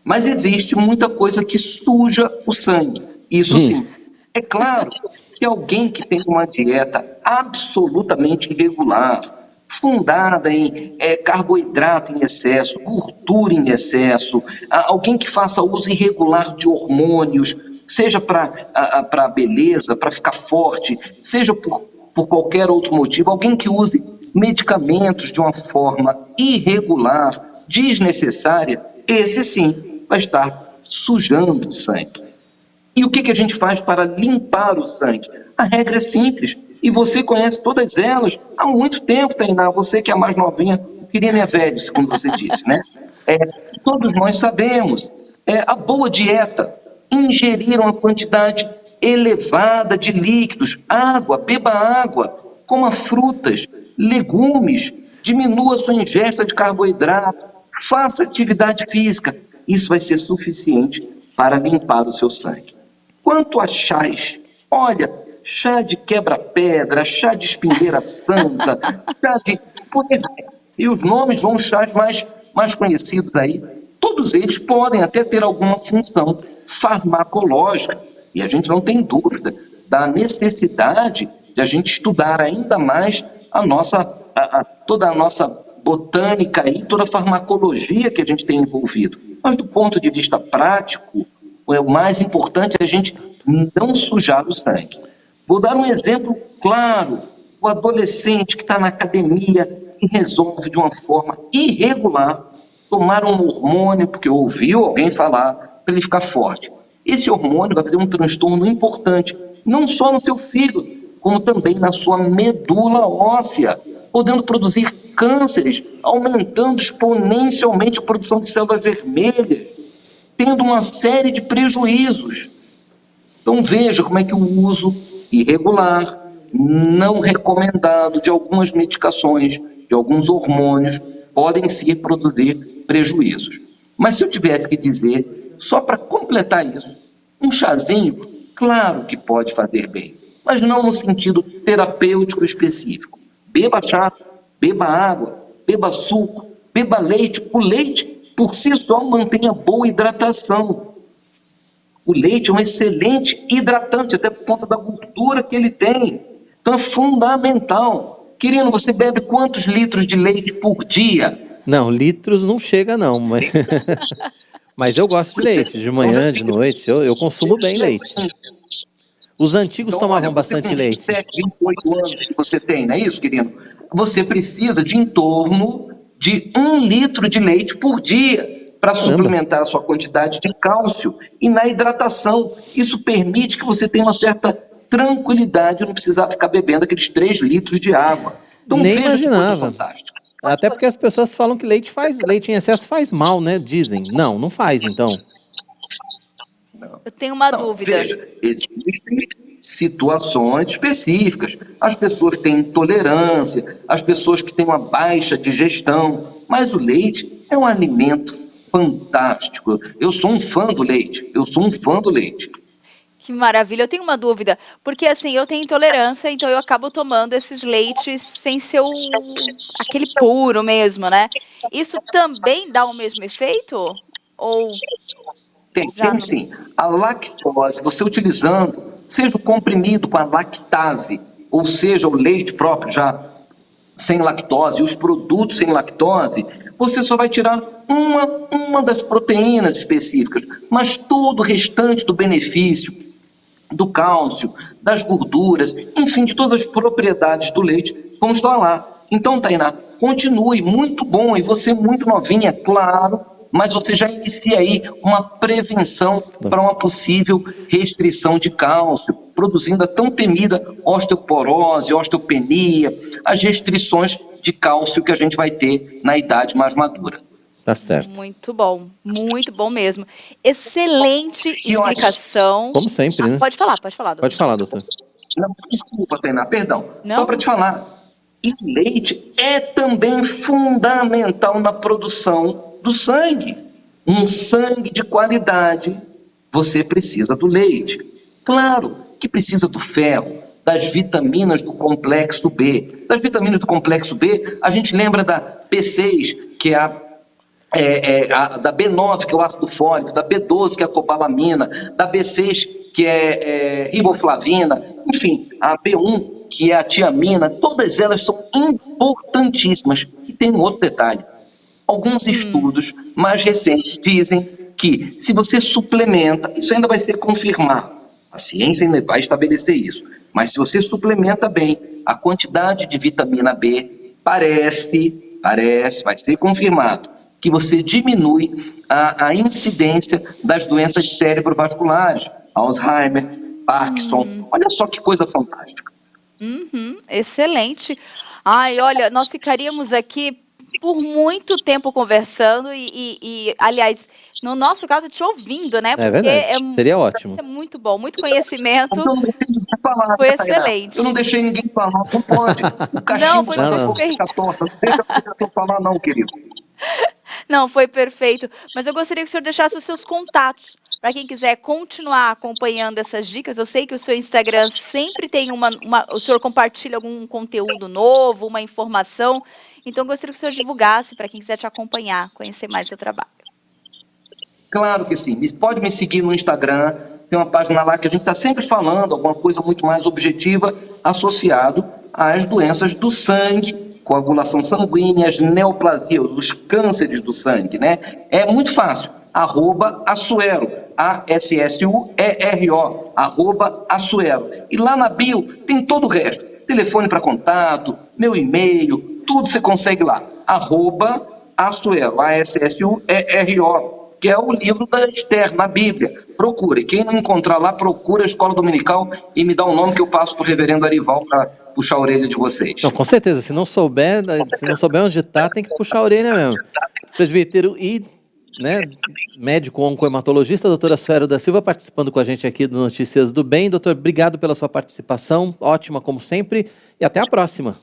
Mas existe muita coisa que suja o sangue. Isso sim. É claro que alguém que tem uma dieta absolutamente irregular, fundada em carboidrato em excesso, gordura em excesso, alguém que faça uso irregular de hormônios, seja para beleza, para ficar forte, seja por qualquer outro motivo, alguém que use medicamentos de uma forma irregular, desnecessária, esse sim vai estar sujando o sangue. E o que a gente faz para limpar o sangue? A regra é simples, e você conhece todas elas há muito tempo, Tainá, você que é a mais novinha, o querido é velho, como você disse, né? Todos nós sabemos, a boa dieta, ingerir uma quantidade elevada de líquidos, água, beba água, coma frutas, legumes, diminua sua ingesta de carboidrato, faça atividade física. Isso vai ser suficiente para limpar o seu sangue. Quanto a chás, olha, chá de quebra-pedra, chá de espinheira santa, chá de... E os nomes vão chás mais conhecidos aí. Todos eles podem até ter alguma função farmacológica. E a gente não tem dúvida da necessidade de a gente estudar ainda mais toda a nossa botânica e toda a farmacologia que a gente tem envolvido. Mas do ponto de vista prático, o mais importante é a gente não sujar o sangue. Vou dar um exemplo claro. O adolescente que está na academia e resolve de uma forma irregular tomar um hormônio, porque ouviu alguém falar, para ele ficar forte. Esse hormônio vai fazer um transtorno importante não só no seu fígado, como também na sua medula óssea, podendo produzir cânceres, aumentando exponencialmente a produção de células vermelhas, tendo uma série de prejuízos. Então veja como é que o uso irregular, não recomendado de algumas medicações, de alguns hormônios, podem sim produzir prejuízos. Mas se eu tivesse que dizer, só para completar isso, um chazinho, claro que pode fazer bem, mas não no sentido terapêutico específico. Beba chá, beba água, beba suco, beba leite. O leite, por si só, mantém a boa hidratação. O leite é um excelente hidratante, até por conta da gordura que ele tem. Então é fundamental. Querido, você bebe quantos litros de leite por dia? Não, litros não chega não, mas, mas eu gosto de leite, de manhã, de noite, eu consumo bem leite. Os antigos Então, tomavam olha, bastante leite. 27, 28 anos que você tem, não é isso, querido? Você precisa de em torno de 1 litro de leite por dia para suplementar a sua quantidade de cálcio e na hidratação. Isso permite que você tenha uma certa tranquilidade, não precisar ficar bebendo aqueles 3 litros de água. Então, Nem veja imaginava. que coisa fantástica. Até porque as pessoas falam que leite em excesso faz mal, né? Dizem. Não, não faz, então. Eu tenho uma Não, dúvida. Veja, existem situações específicas. As pessoas têm intolerância, as pessoas que têm uma baixa digestão, mas o leite é um alimento fantástico. Eu sou um fã do leite, Que maravilha. Eu tenho uma dúvida, porque assim, eu tenho intolerância, então eu acabo tomando esses leites sem ser aquele puro mesmo, né? Isso também dá o mesmo efeito? Ou Tem já não? sim. A lactose, você utilizando, seja o comprimido com a lactase, ou seja o leite próprio já sem lactose, e os produtos sem lactose, você só vai tirar uma das proteínas específicas, mas todo o restante do benefício, do cálcio, das gorduras, enfim, de todas as propriedades do leite, vão estar lá. Então, Tainá, continue, muito bom, e você muito novinha, claro, mas você já inicia aí uma prevenção para uma possível restrição de cálcio, produzindo a tão temida osteoporose, osteopenia, as restrições de cálcio que a gente vai ter na idade mais madura. Tá certo. Muito bom mesmo. Excelente explicação. Como sempre, né? Pode falar, doutor. Pode falar, doutor. Não, desculpa, Tainá, perdão. Não? Só para te falar, e o leite é também fundamental na produção do sangue. Um sangue de qualidade, você precisa do leite. Claro que precisa do ferro, das vitaminas do complexo B. Das vitaminas do complexo B, a gente lembra da B6, que é da B9, que é o ácido fólico, da B12, que é a cobalamina, da B6, que é riboflavina, enfim, a B1, que é a tiamina, todas elas são importantíssimas. E tem um outro detalhe. Alguns estudos mais recentes dizem que se você suplementa, isso ainda vai ser confirmado, a ciência ainda vai estabelecer isso, mas se você suplementa bem a quantidade de vitamina B, parece, vai ser confirmado, que você diminui a incidência das doenças cerebrovasculares, Alzheimer, Parkinson. Olha só que coisa fantástica. Excelente. Ai, olha, nós ficaríamos aqui por muito tempo conversando e aliás, no nosso caso, te ouvindo, né? É verdade, seria ótimo. É muito bom, muito conhecimento. Eu não deixei ninguém falar, Foi Tainá. excelente. Eu não deixei ninguém falar, não pode. O cachimbo Não, foi perfeito. Não deixa a pessoa falar não, querido. Não, foi perfeito. Mas eu gostaria que o senhor deixasse os seus contatos para quem quiser continuar acompanhando essas dicas. Eu sei que o seu Instagram sempre tem o senhor compartilha algum conteúdo novo, uma informação. Então, eu gostaria que o senhor divulgasse para quem quiser te acompanhar, conhecer mais seu trabalho. Claro que sim. Pode me seguir no Instagram. Tem uma página lá que a gente está sempre falando alguma coisa muito mais objetiva associado às doenças do sangue, coagulação sanguínea, as neoplasias, os cânceres do sangue, né? É muito fácil. @Assuero, ASSUERO, @Assuero. E lá na bio tem todo o resto. Telefone para contato, meu e-mail, tudo você consegue lá. @Assuero, ASSUERO. que é o livro da Esther, na Bíblia. Procure. Quem não encontrar lá, procura a Escola Dominical e me dá um nome que eu passo para o reverendo Arival para puxar a orelha de vocês. Então, com certeza, se não souber onde está, tem que puxar a orelha mesmo. Presbítero e médico oncohematologista, doutora Suero da Silva, participando com a gente aqui do Notícias do Bem. Doutor, obrigado pela sua participação, ótima como sempre, e até a próxima.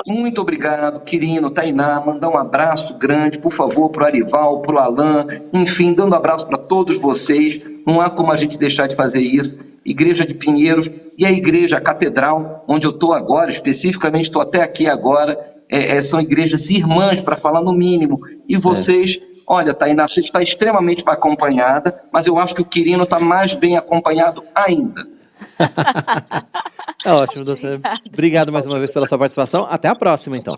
Muito obrigado, Quirino, Tainá, mandar um abraço grande, por favor, para o Arival, para o Alain, enfim, dando abraço para todos vocês, não há como a gente deixar de fazer isso. Igreja de Pinheiros e a igreja, a catedral, onde eu estou agora, especificamente estou até aqui agora, são igrejas irmãs, para falar no mínimo, e vocês... Olha, Tainá, você está extremamente acompanhada, mas eu acho que o Quirino está mais bem acompanhado ainda. É ótimo, doutor. Obrigado mais uma vez pela sua participação. Até a próxima, então.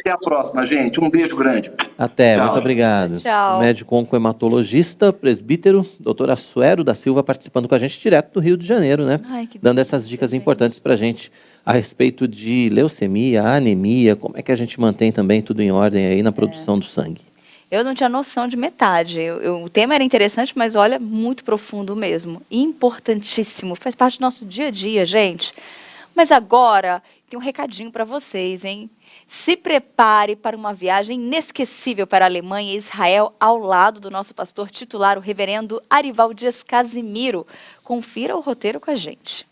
Até a próxima, gente. Um beijo grande. Até, Tchau. muito obrigado. Tchau. Médico oncohematologista, presbítero, doutora Suero da Silva, participando com a gente direto do Rio de Janeiro, né? Ai, que Dando essas dicas importantes pra gente a respeito de leucemia, anemia, como é que a gente mantém também tudo em ordem aí na produção do sangue. Eu não tinha noção de metade. O tema era interessante, mas olha, muito profundo mesmo. Importantíssimo. Faz parte do nosso dia a dia, gente. Mas agora, tem um recadinho para vocês, hein? Se prepare para uma viagem inesquecível para a Alemanha e Israel, ao lado do nosso pastor titular, o reverendo Arival Dias Casimiro. Confira o roteiro com a gente.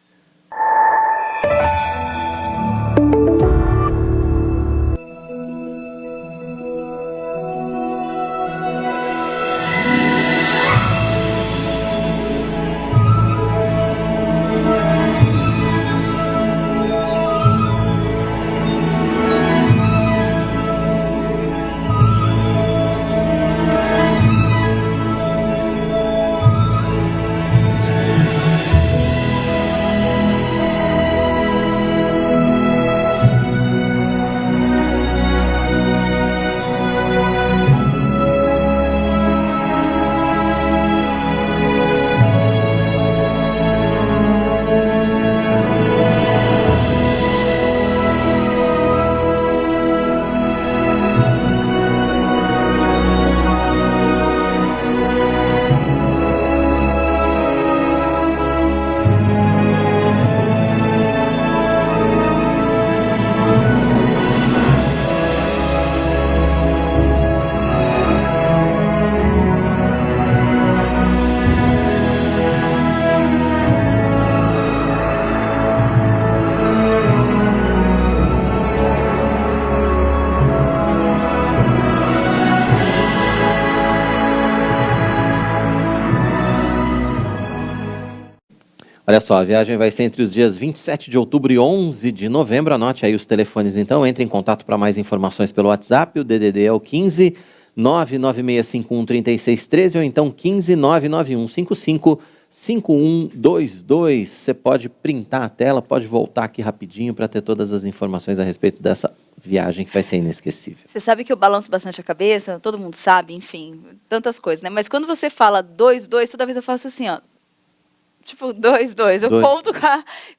Olha só, a viagem vai ser entre os dias 27 de outubro e 11 de novembro. Anote aí os telefones, então. Entre em contato para mais informações pelo WhatsApp. O DDD é o 15 99651 3613 ou então 15 99155 5122. Você pode printar a tela, pode voltar aqui rapidinho para ter todas as informações a respeito dessa viagem que vai ser inesquecível. Você sabe que eu balanço bastante a cabeça, todo mundo sabe, enfim, tantas coisas, né? Mas quando você fala 22, toda vez eu faço assim, ó. Tipo, 22. Eu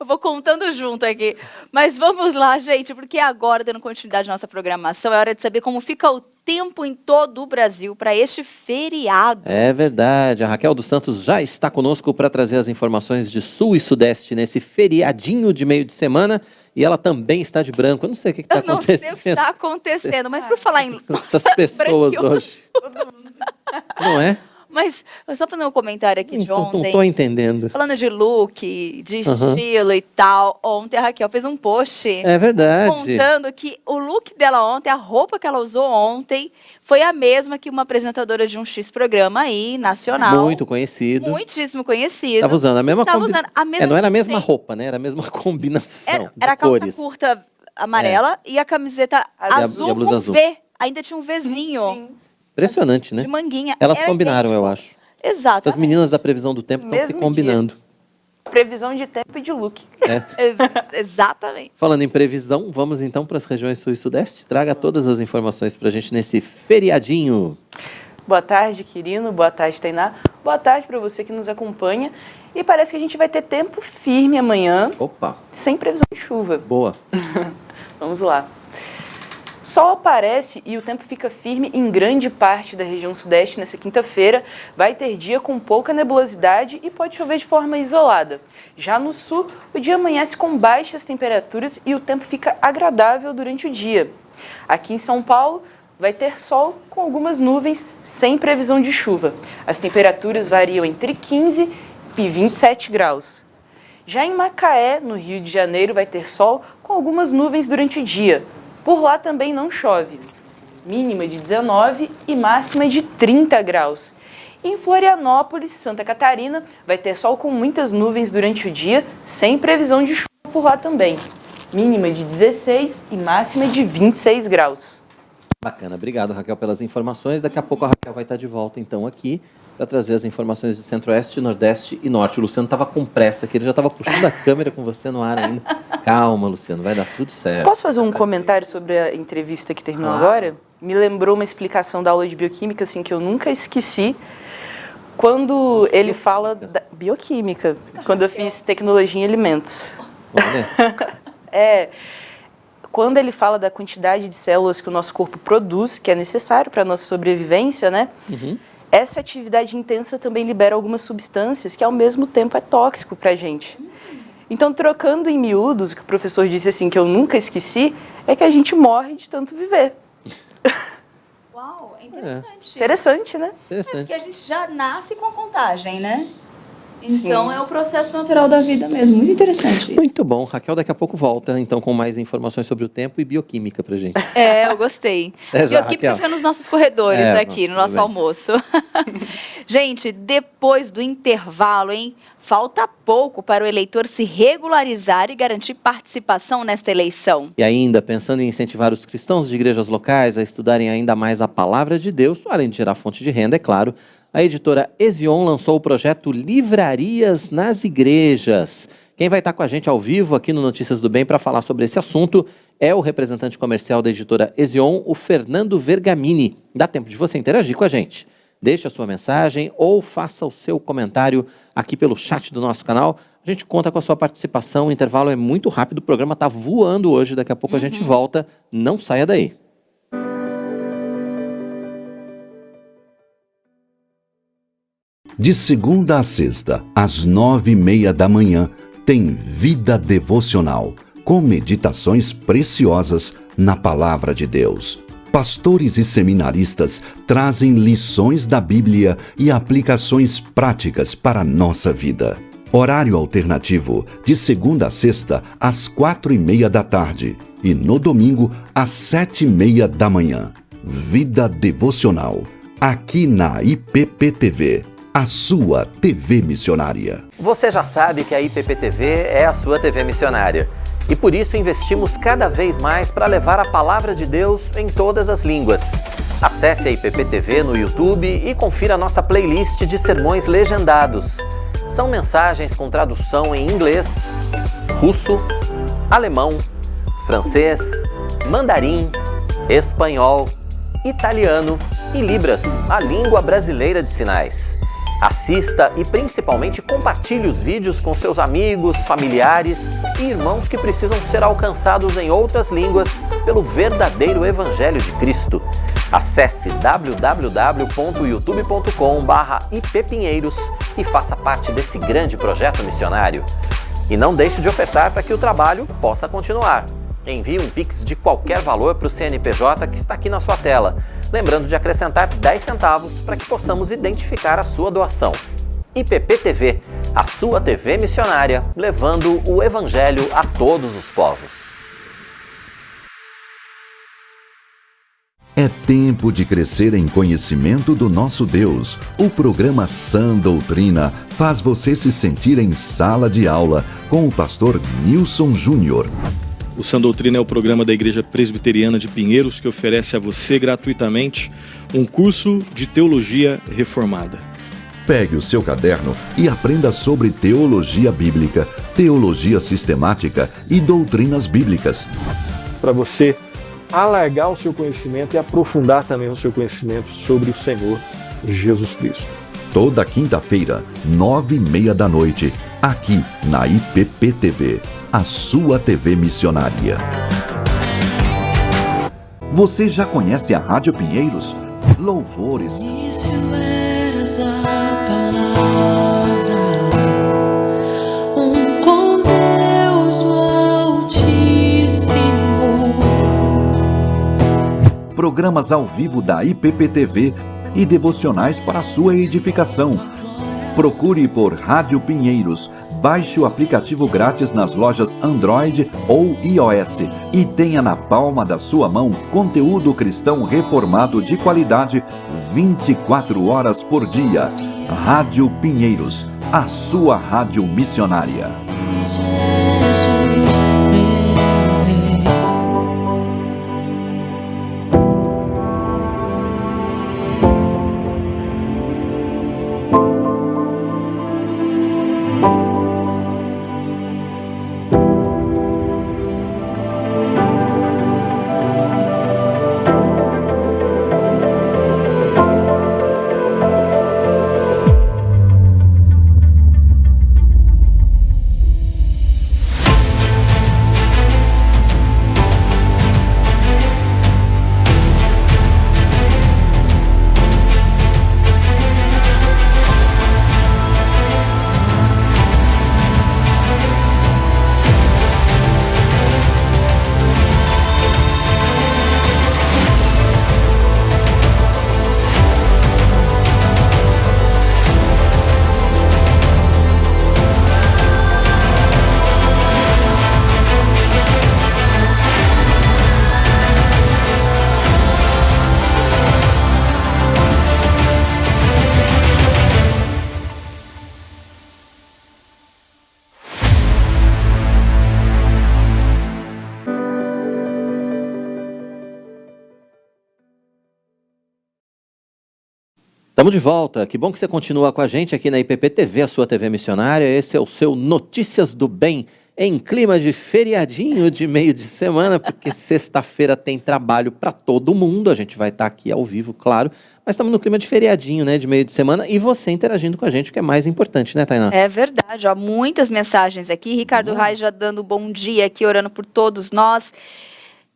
vou contando junto aqui. Mas vamos lá, gente, porque agora, dando continuidade à nossa programação, é hora de saber como fica o tempo em todo o Brasil para este feriado. É verdade. A Raquel dos Santos já está conosco para trazer as informações de Sul e Sudeste nesse feriadinho de meio de semana. E ela também está de branco. Eu não sei o que está acontecendo. Eu não sei o que está acontecendo, mas por falar em... Essas pessoas hoje. Não é? Mas, só para o meu comentário aqui de ontem... Não estou entendendo. Falando de look, de estilo e tal, ontem a Raquel fez um post... É verdade. Contando que o look dela ontem, a roupa que ela usou ontem, foi a mesma que uma apresentadora de um X programa aí, nacional. Muito conhecido. Muitíssimo conhecido. Estava usando a mesma combinação. Não era a mesma roupa, né? Era a mesma combinação Era a calça cores. curta amarela e a camiseta azul e a blusa com azul. V. Ainda tinha um Vzinho. Sim. Impressionante, né? De manguinha. Elas Era combinaram, idêntico. eu acho. Exato. Essas meninas da previsão do tempo estão se Mesmo combinando. Previsão de tempo e de look. Exatamente. Falando em previsão, vamos então para as regiões Sul e Sudeste. Traga todas as informações para a gente nesse feriadinho. Boa tarde, Quirino. Boa tarde, Tainá. Boa tarde para você que nos acompanha. E parece que a gente vai ter tempo firme amanhã, Opa, sem previsão de chuva. boa. Vamos lá. Sol aparece e o tempo fica firme em grande parte da região sudeste nessa quinta-feira. Vai ter dia com pouca nebulosidade e pode chover de forma isolada. Já no sul, o dia amanhece com baixas temperaturas e o tempo fica agradável durante o dia. Aqui em São Paulo, vai ter sol com algumas nuvens, sem previsão de chuva. As temperaturas variam entre 15 e 27 graus. Já em Macaé, no Rio de Janeiro, vai ter sol com algumas nuvens durante o dia. Por lá também não chove. Mínima de 19 e máxima de 30 graus. Em Florianópolis, Santa Catarina, vai ter sol com muitas nuvens durante o dia, sem previsão de chuva por lá também. Mínima de 16 e máxima de 26 graus. Bacana, obrigado, Raquel, pelas informações. Daqui a pouco a Raquel vai estar de volta, então, aqui para trazer as informações de Centro-Oeste, Nordeste e Norte. O Luciano estava com pressa, que ele já estava puxando a câmera com você no ar ainda. Calma, Luciano, vai dar tudo certo. Posso fazer um comentário sobre a entrevista que terminou agora? Me lembrou uma explicação da aula de bioquímica, assim, que eu nunca esqueci. Quando ele fala da bioquímica, quando eu fiz tecnologia em alimentos. Quando ele fala da quantidade de células que o nosso corpo produz, que é necessário para a nossa sobrevivência, né? Essa atividade intensa também libera algumas substâncias que, ao mesmo tempo, é tóxico para a gente. Então, trocando em miúdos, o que o professor disse, assim, que eu nunca esqueci, é que a gente morre de tanto viver. Uau, é interessante. Interessante, né? Interessante. Porque a gente já nasce com a contagem, né? Então, é o processo natural da vida mesmo. Muito interessante isso. Muito bom. Raquel daqui a pouco volta, então, com mais informações sobre o tempo e bioquímica pra gente. Eu gostei. Bioquímica fica nos nossos corredores aqui, no nosso almoço. Gente, depois do intervalo, hein? Falta pouco para o eleitor se regularizar e garantir participação nesta eleição. E ainda, pensando em incentivar os cristãos de igrejas locais a estudarem ainda mais a palavra de Deus, além de gerar fonte de renda, é claro, a editora Ezion lançou o projeto Livrarias nas Igrejas. Quem vai estar com a gente ao vivo aqui no Notícias do Bem para falar sobre esse assunto é o representante comercial da editora Ezion, o Fernando Vergamini. Dá tempo de você interagir com a gente. Deixe a sua mensagem ou faça o seu comentário aqui pelo chat do nosso canal. A gente conta com a sua participação, o intervalo é muito rápido, o programa está voando hoje, daqui a pouco a gente volta. Não saia daí. De segunda a sexta, às 9h30 da manhã, tem Vida Devocional, com meditações preciosas na Palavra de Deus. Pastores e seminaristas trazem lições da Bíblia e aplicações práticas para a nossa vida. Horário alternativo, de segunda a sexta, às 4h30 da tarde e no domingo, às 7h30 da manhã. Vida Devocional, aqui na IPP-TV. A sua TV missionária. Você já sabe que a IPP-TV é a sua TV missionária. E por isso investimos cada vez mais para levar a palavra de Deus em todas as línguas. Acesse a IPP-TV no YouTube e confira a nossa playlist de sermões legendados. São mensagens com tradução em inglês, russo, alemão, francês, mandarim, espanhol, italiano e libras, a língua brasileira de sinais. Assista e principalmente compartilhe os vídeos com seus amigos, familiares e irmãos que precisam ser alcançados em outras línguas pelo verdadeiro Evangelho de Cristo. Acesse www.youtube.com/ippinheiros e faça parte desse grande projeto missionário. E não deixe de ofertar para que o trabalho possa continuar. Envie um Pix de qualquer valor para o CNPJ que está aqui na sua tela, lembrando de acrescentar 10 centavos para que possamos identificar a sua doação. IPP-TV, a sua TV missionária, levando o Evangelho a todos os povos. É tempo de crescer em conhecimento do nosso Deus. O programa Sã Doutrina faz você se sentir em sala de aula com o pastor Nilson Júnior. O Sã Doutrina é o programa da Igreja Presbiteriana de Pinheiros que oferece a você gratuitamente um curso de teologia reformada. Pegue o seu caderno e aprenda sobre teologia bíblica, teologia sistemática e doutrinas bíblicas. Para você alargar o seu conhecimento e aprofundar também o seu conhecimento sobre o Senhor Jesus Cristo. Toda quinta-feira, 9h30 da noite, aqui na IPP-TV, a sua TV missionária. Você já conhece a Rádio Pinheiros? Louvores, com Deus Altíssimo. programas ao vivo da IPPTV e devocionais para sua edificação. Procure por Rádio Pinheiros. Baixe o aplicativo grátis nas lojas Android ou iOS e tenha na palma da sua mão conteúdo cristão reformado de qualidade 24 horas por dia. Rádio Pinheiros, a sua rádio missionária. Estamos de volta. Que bom que você continua com a gente aqui na IPPTV, a sua TV missionária. Esse é o seu Notícias do Bem, em clima de feriadinho de meio de semana, porque sexta-feira tem trabalho para todo mundo. A gente vai estar aqui ao vivo, claro, mas estamos no clima de feriadinho, né, de meio de semana, e você interagindo com a gente, o que é mais importante, né, Tainá? É verdade, ó, muitas mensagens aqui. Ricardo Reis já dando bom dia aqui, orando por todos nós.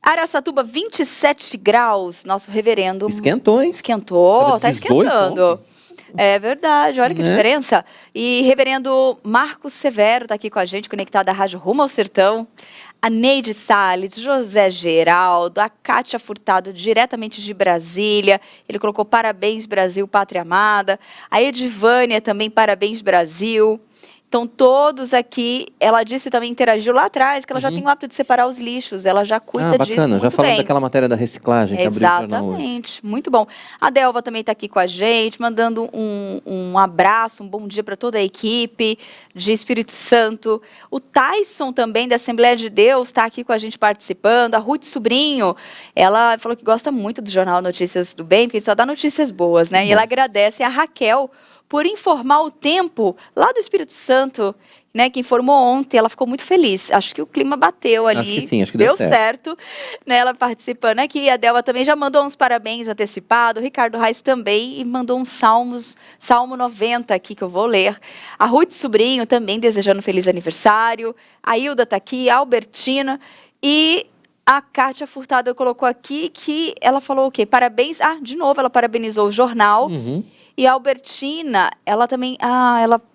Araçatuba, 27 graus, nosso reverendo... Esquentou, hein? Esquentou, tá esquentando. É verdade, olha que diferença. E reverendo Marcos Severo tá aqui com a gente, conectado à Rádio Rumo ao Sertão. A Neide Salles, José Geraldo, a Kátia Furtado, diretamente de Brasília. Ele colocou parabéns, Brasil, Pátria Amada. A Edivânia também, parabéns, Brasil. Então, todos aqui, ela disse também, interagiu lá atrás, que ela já tem o hábito de separar os lixos, ela já cuida disso bacana, muito já falando bem. daquela matéria da reciclagem que abriu o jornal hoje. Exatamente, muito bom. A Delva também está aqui com a gente, mandando um abraço, um bom dia para toda a equipe de Espírito Santo. O Tyson também, da Assembleia de Deus, está aqui com a gente participando. A Ruth Sobrinho, ela falou que gosta muito do Jornal Notícias do Bem, porque ele só dá notícias boas, né? E ela agradece a Raquel por informar o tempo lá do Espírito Santo, né, que informou ontem. Ela ficou muito feliz. Acho que o clima bateu ali. Acho que sim, acho que deu certo. Né, ela participando aqui. A Delva também já mandou uns parabéns antecipados. O Ricardo Reis também e mandou uns Salmo 90 aqui que eu vou ler. A Ruth Sobrinho também desejando feliz aniversário. A Hilda está aqui, a Albertina e a Kátia Furtado colocou aqui que ela falou o quê? Parabéns. De novo, ela parabenizou o jornal. E a Albertina, ela também...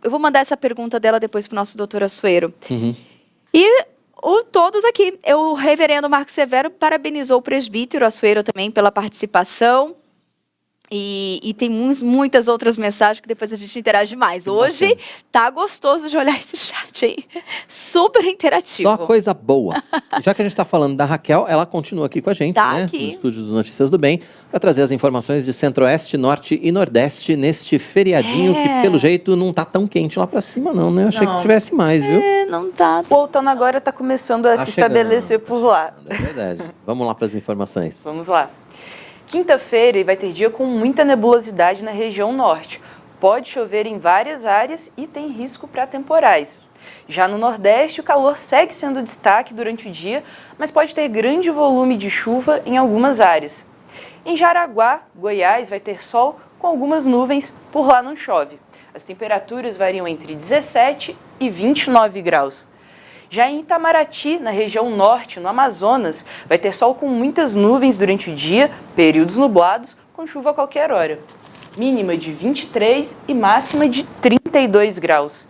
eu vou mandar essa pergunta dela depois para o nosso doutor Assuero. E todos aqui. O reverendo Marcos Severo parabenizou o presbítero Assuero também pela participação. E tem muitas outras mensagens que depois a gente interage mais. Hoje tá gostoso de olhar esse chat aí. Super interativo. Só coisa boa. Já que a gente está falando da Raquel, ela continua aqui com a gente, né? Aqui. No estúdio do Notícias do Bem, para trazer as informações de Centro-Oeste, Norte e Nordeste neste feriadinho que, pelo jeito, não tá tão quente lá para cima, não, né? Eu achei que tivesse mais, viu? Não tá. O outono agora tá começando a se estabelecer por lá. É verdade. Vamos lá para as informações. Vamos lá. Quinta-feira vai ter dia com muita nebulosidade na região norte. Pode chover em várias áreas e tem risco para temporais. Já no Nordeste, o calor segue sendo destaque durante o dia, mas pode ter grande volume de chuva em algumas áreas. Em Jaraguá, Goiás, vai ter sol com algumas nuvens, por lá não chove. As temperaturas variam entre 17 e 29 graus. Já em Itamaraty, na região norte, no Amazonas, vai ter sol com muitas nuvens durante o dia, períodos nublados, com chuva a qualquer hora. Mínima de 23 e máxima de 32 graus.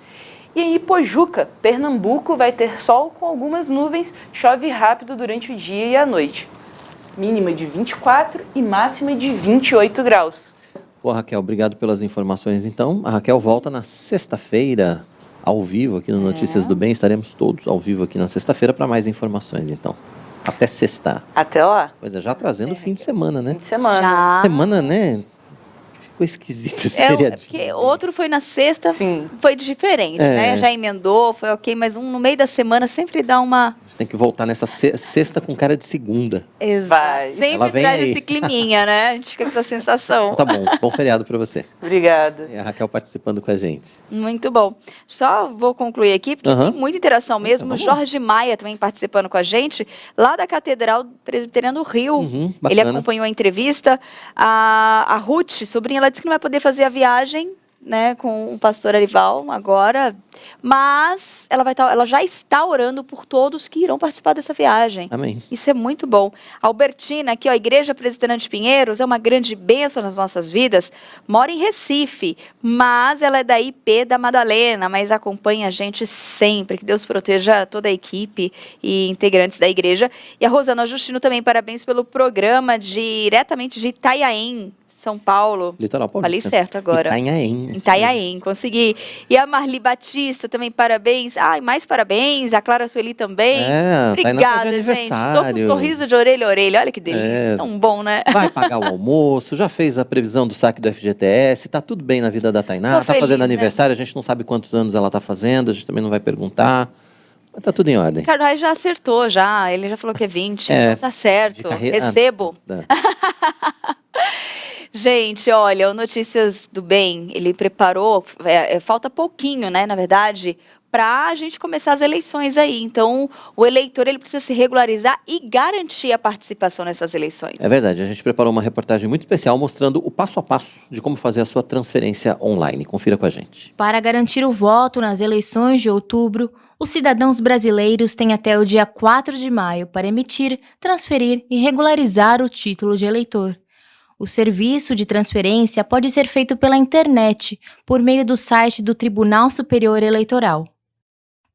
E em Ipojuca, Pernambuco, vai ter sol com algumas nuvens, chove rápido durante o dia e a noite. Mínima de 24 e máxima de 28 graus. Pô, Raquel, obrigado pelas informações, então. A Raquel volta na sexta-feira, ao vivo, aqui no Notícias do Bem. Estaremos todos ao vivo aqui na sexta-feira para mais informações, então. Até sexta. Até lá. Pois é, já trazendo o fim de semana, né? Fim de semana. Já. Semana, né? Ficou esquisito esse É, feriadinho. porque outro foi na sexta, Sim. foi diferente, né? Já emendou, foi ok, mas um no meio da semana sempre dá uma... A gente tem que voltar nessa sexta com cara de segunda. Exato. Vai. Ela Sempre vem traz aí. esse climinha, né? A gente fica com essa sensação. Tá bom, bom feriado para você. Obrigada. E a Raquel participando com a gente. Muito bom. Só vou concluir aqui, porque Aham. tem muita interação mesmo. Então, vamos lá. Jorge Maia também participando com a gente, lá da Catedral Presbiteriana do Rio. Uhum, Ele bacana. acompanhou a entrevista. A Ruth, sobrinha, ela disse que não vai poder fazer a viagem, né, com o pastor Arival agora, mas ela já está orando por todos que irão participar dessa viagem. Amém. Isso é muito bom. A Albertina, aqui, ó, a Igreja Presbiteriana de Pinheiros é uma grande bênção nas nossas vidas. Mora em Recife, mas ela é da IP da Madalena, mas acompanha a gente sempre. Que Deus proteja toda a equipe e integrantes da igreja. E a Rosana Justino também, parabéns pelo programa diretamente de Itanhaém, São Paulo. Litoral Paulista. Falei certo agora. Itanhaém. Itanhaém, consegui. E a Marli Batista também, parabéns. Ai, mais parabéns. A Clara Sueli também. É, tá indo Obrigada, fazer gente. Tô com um aniversário. sorriso de orelha a orelha. Olha que delícia. É. Tão bom, né? Vai pagar o almoço, já fez a previsão do saque do FGTS, tá tudo bem na vida da Tainá, Tô tá feliz, fazendo né? aniversário, a gente não sabe quantos anos ela tá fazendo, a gente também não vai perguntar, mas tá tudo em ordem. Ricardo Reis já acertou, já. Ele já falou que é 20. É, Tá certo. de carreira- Recebo. Tá. Gente, olha, o Notícias do Bem, ele preparou, falta pouquinho, né, na verdade, para a gente começar as eleições aí. Então, o eleitor, ele precisa se regularizar e garantir a participação nessas eleições. É verdade, a gente preparou uma reportagem muito especial mostrando o passo a passo de como fazer a sua transferência online. Confira com a gente. Para garantir o voto nas eleições de outubro, os cidadãos brasileiros têm até o dia 4 de maio para emitir, transferir e regularizar o título de eleitor. O serviço de transferência pode ser feito pela internet, por meio do site do Tribunal Superior Eleitoral.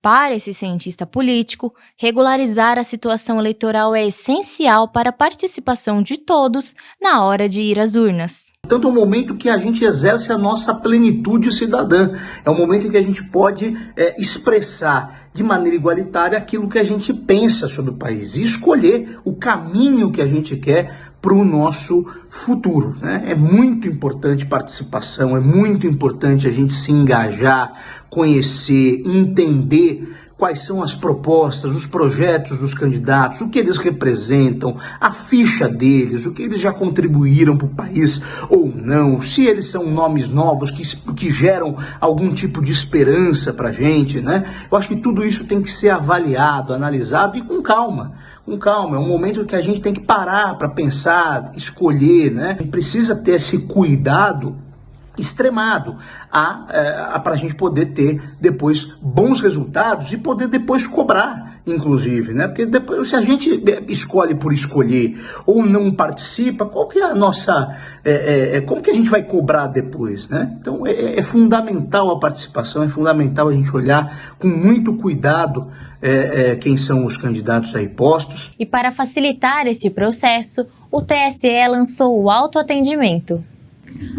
Para esse cientista político, regularizar a situação eleitoral é essencial para a participação de todos na hora de ir às urnas. Portanto, é um momento que a gente exerce a nossa plenitude cidadã. É um momento em que a gente pode expressar de maneira igualitária aquilo que a gente pensa sobre o país e escolher o caminho que a gente quer para o nosso futuro, né? É muito importante participação, é muito importante a gente se engajar, conhecer, entender quais são as propostas, os projetos dos candidatos, o que eles representam, a ficha deles, o que eles já contribuíram para o país ou não, se eles são nomes novos que geram algum tipo de esperança para a gente, né? Eu acho que tudo isso tem que ser avaliado, analisado e com calma. Com calma, é um momento que a gente tem que parar para pensar, escolher, né? A gente precisa ter esse cuidado extremado para a gente poder ter depois bons resultados e poder depois cobrar, inclusive, né? Porque depois, se a gente escolhe por escolher ou não participa, qual que é a nossa, como que a gente vai cobrar depois, né? Então é fundamental a participação, é fundamental a gente olhar com muito cuidado quem são os candidatos aí postos. E para facilitar esse processo, o TSE lançou o autoatendimento.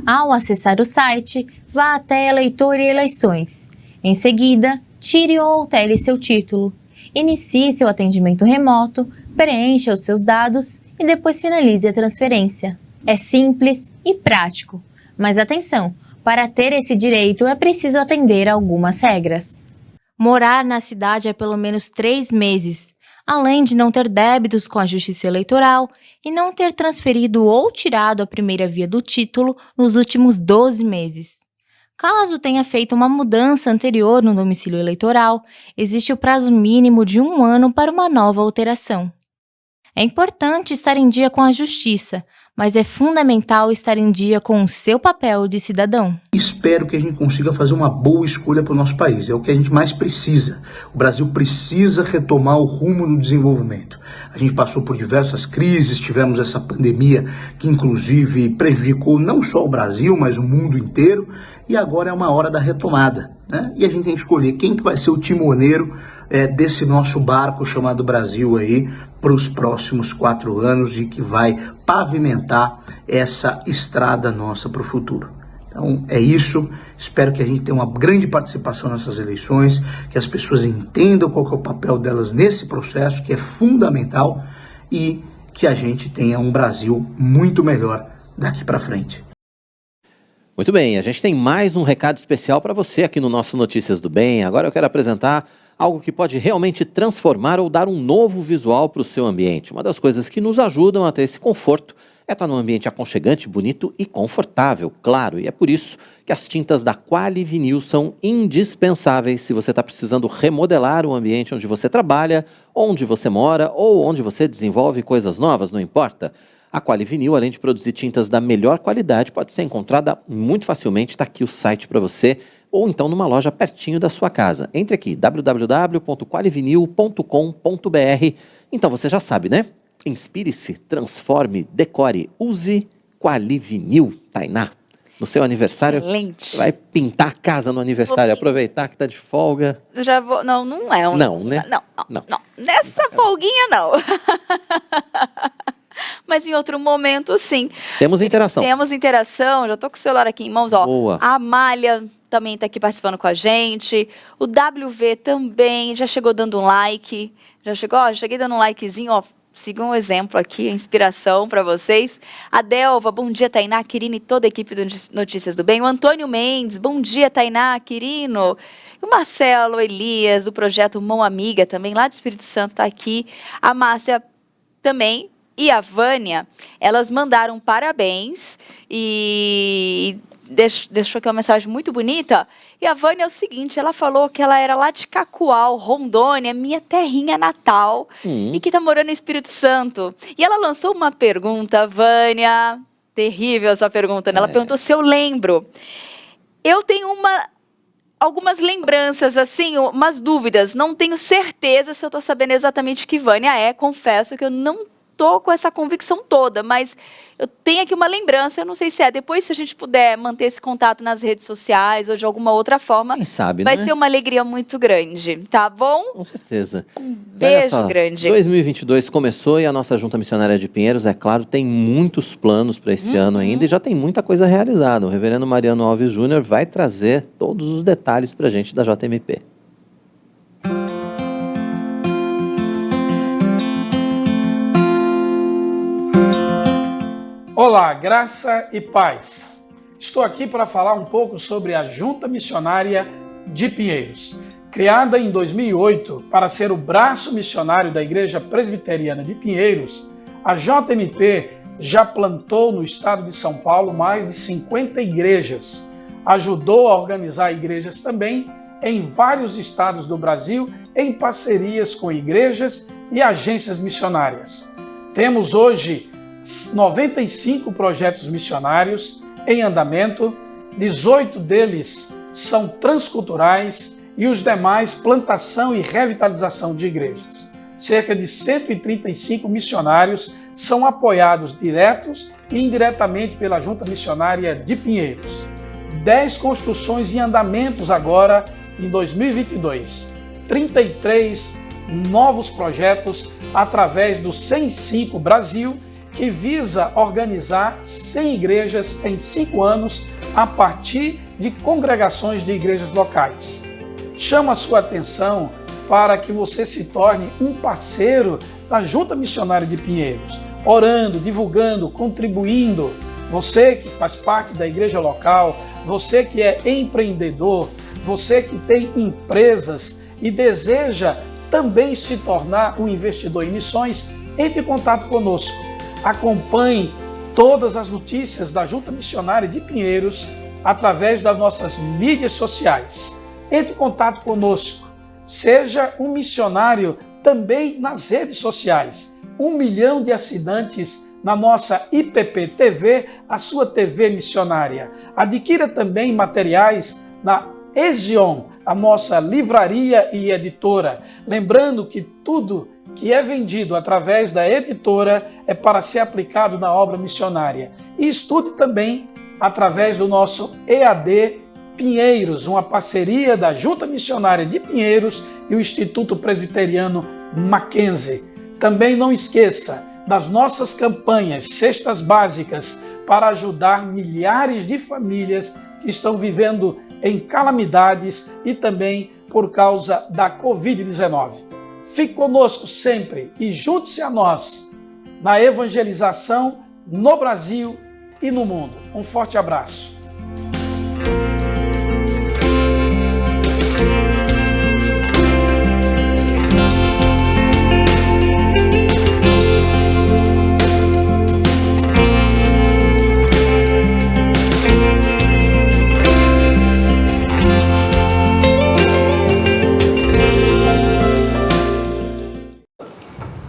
Ao acessar o site, vá até Eleitor e Eleições. Em seguida, tire ou altere seu título. Inicie seu atendimento remoto, preencha os seus dados e depois finalize a transferência. É simples e prático, mas atenção, para ter esse direito é preciso atender a algumas regras. Morar na cidade há pelo menos 3 meses, além de não ter débitos com a Justiça Eleitoral e não ter transferido ou tirado a primeira via do título nos últimos 12 meses. Caso tenha feito uma mudança anterior no domicílio eleitoral, existe o prazo mínimo de 1 ano para uma nova alteração. É importante estar em dia com a Justiça, mas é fundamental estar em dia com o seu papel de cidadão. Espero que a gente consiga fazer uma boa escolha para o nosso país. É o que a gente mais precisa. O Brasil precisa retomar o rumo do desenvolvimento. A gente passou por diversas crises, tivemos essa pandemia que inclusive prejudicou não só o Brasil, mas o mundo inteiro. E agora é uma hora da retomada, né? E a gente tem que escolher quem que vai ser o timoneiro desse nosso barco chamado Brasil aí para os próximos 4 anos e que vai pavimentar essa estrada nossa para o futuro. Então é isso, espero que a gente tenha uma grande participação nessas eleições, que as pessoas entendam qual que é o papel delas nesse processo, que é fundamental, e que a gente tenha um Brasil muito melhor daqui para frente. Muito bem, a gente tem mais um recado especial para você aqui no nosso Notícias do Bem. Agora eu quero apresentar algo que pode realmente transformar ou dar um novo visual para o seu ambiente. Uma das coisas que nos ajudam a ter esse conforto é estar num ambiente aconchegante, bonito e confortável, claro. E é por isso que as tintas da Quali Vinil são indispensáveis se você está precisando remodelar o ambiente onde você trabalha, onde você mora ou onde você desenvolve coisas novas, não importa. A Quali Vinil, além de produzir tintas da melhor qualidade, pode ser encontrada muito facilmente. Está aqui o site para você, ou então numa loja pertinho da sua casa. Entre aqui, www.qualivinil.com.br. Então você já sabe, né? Inspire-se, transforme, decore, use Quali Vinil. Tainá, no seu aniversário, Excelente. vai pintar a casa no aniversário, aproveitar que está de folga. Já vou. Não é um. Não, né? Não. Nessa folguinha, não. Mas em outro momento, sim. Temos interação. Temos interação, já estou com o celular aqui em mãos, ó. Boa. A Amália também está aqui participando com a gente. O WV também já chegou dando um like. Já cheguei dando um likezinho, ó. Siga um exemplo aqui, inspiração para vocês. A Delva, bom dia, Tainá, Quirino e toda a equipe do Notícias do Bem. O Antônio Mendes, bom dia, Tainá, Quirino. O Marcelo Elias, do projeto Mão Amiga, também lá do Espírito Santo, está aqui. A Márcia também. E a Vânia, elas mandaram parabéns e deixou aqui uma mensagem muito bonita. E a Vânia é o seguinte, ela falou que ela era lá de Cacoal, Rondônia, minha terrinha natal, e que está morando no Espírito Santo. E ela lançou uma pergunta, Vânia, terrível essa pergunta, né? Ela perguntou se eu lembro. Eu tenho algumas lembranças, assim, umas dúvidas. Não tenho certeza se eu estou sabendo exatamente que Vânia é, confesso que eu não estou com essa convicção toda, mas eu tenho aqui uma lembrança, eu não sei se é. Depois, se a gente puder manter esse contato nas redes sociais ou de alguma outra forma, quem sabe, vai né? ser uma alegria muito grande, tá bom? Com certeza. Um beijo grande. 2022 começou e a nossa Junta Missionária de Pinheiros, é claro, tem muitos planos para esse ano ainda e já tem muita coisa realizada. O reverendo Mariano Alves Júnior vai trazer todos os detalhes para a gente da JMP. Olá, graça e paz. Estou aqui para falar um pouco sobre a Junta Missionária de Pinheiros. Criada em 2008 para ser o braço missionário da Igreja Presbiteriana de Pinheiros, a JMP já plantou no estado de São Paulo mais de 50 igrejas. Ajudou a organizar igrejas também em vários estados do Brasil em parcerias com igrejas e agências missionárias. Temos hoje 95 projetos missionários em andamento, 18 deles são transculturais e os demais plantação e revitalização de igrejas. Cerca de 135 missionários são apoiados diretos e indiretamente pela Junta Missionária de Pinheiros. 10 construções em andamentos agora em 2022. 33 novos projetos através do 105 Brasil, que visa organizar 100 igrejas em 5 anos a partir de congregações de igrejas locais. Chamo a sua atenção para que você se torne um parceiro da Junta Missionária de Pinheiros, orando, divulgando, contribuindo. Você que faz parte da igreja local, você que é empreendedor, você que tem empresas e deseja também se tornar um investidor em missões, entre em contato conosco. Acompanhe todas as notícias da Junta Missionária de Pinheiros através das nossas mídias sociais. Entre em contato conosco. Seja um missionário também nas redes sociais. 1 milhão de assinantes na nossa IPP TV, a sua TV missionária. Adquira também materiais na Ezion, a nossa livraria e editora. Lembrando que tudo que é vendido através da editora é para ser aplicado na obra missionária. E estude também através do nosso EAD Pinheiros, uma parceria da Junta Missionária de Pinheiros e o Instituto Presbiteriano Mackenzie. Também não esqueça das nossas campanhas Cestas Básicas para ajudar milhares de famílias que estão vivendo em calamidades e também por causa da Covid-19. Fique conosco sempre e junte-se a nós na evangelização no Brasil e no mundo. Um forte abraço.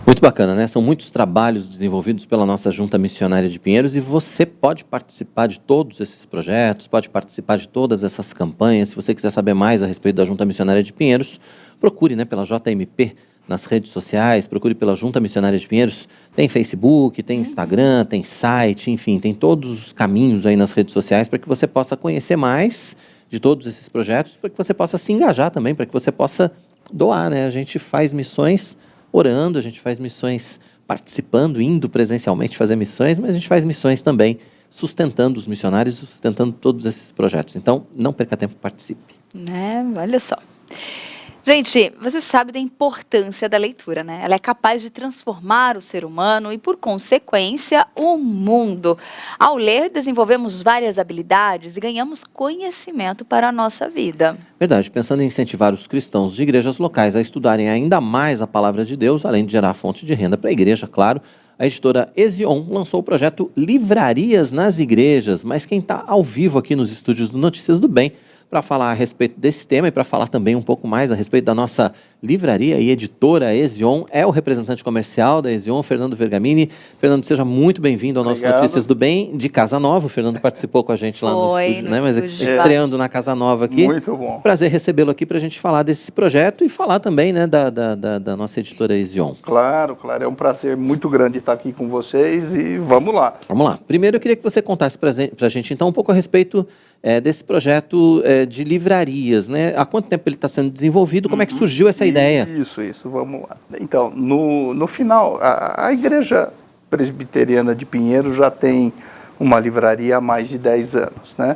Muito bacana, né? São muitos trabalhos desenvolvidos pela nossa Junta Missionária de Pinheiros e você pode participar de todos esses projetos, pode participar de todas essas campanhas. Se você quiser saber mais a respeito da Junta Missionária de Pinheiros, procure, né, pela JMP nas redes sociais, procure pela Junta Missionária de Pinheiros. Tem Facebook, tem Instagram, tem site, enfim, tem todos os caminhos aí nas redes sociais para que você possa conhecer mais de todos esses projetos, para que você possa se engajar também, para que você possa doar, né? A gente faz missões orando, a gente faz missões participando, indo presencialmente fazer missões, mas a gente faz missões também sustentando os missionários, sustentando todos esses projetos. Então, não perca tempo, participe. Né? Olha só. Gente, você sabe da importância da leitura, né? Ela é capaz de transformar o ser humano e, por consequência, o mundo. Ao ler, desenvolvemos várias habilidades e ganhamos conhecimento para a nossa vida. Verdade, pensando em incentivar os cristãos de igrejas locais a estudarem ainda mais a palavra de Deus, além de gerar fonte de renda para a igreja, claro, a editora Ezion lançou o projeto Livrarias nas Igrejas, mas quem está ao vivo aqui nos estúdios do Notícias do Bem para falar a respeito desse tema e para falar também um pouco mais a respeito da nossa livraria e editora Ezion, é o representante comercial da Ezion, Fernando Vergamini. Fernando, seja muito bem-vindo ao nosso Notícias do Bem de Casa Nova. O Fernando participou com a gente lá no estúdio, né? Mas estreando na Casa Nova aqui. Muito bom. Prazer recebê-lo aqui para a gente falar desse projeto e falar também, né, da nossa editora Ezion. Claro, é um prazer muito grande estar aqui com vocês e vamos lá. Vamos lá. Primeiro eu queria que você contasse para a gente então um pouco a respeito desse projeto de livrarias, né? Há quanto tempo ele está sendo desenvolvido? Como é que surgiu essa ideia? Isso, vamos lá. Então, no final, a Igreja Presbiteriana de Pinheiros já tem uma livraria há mais de 10 anos, né?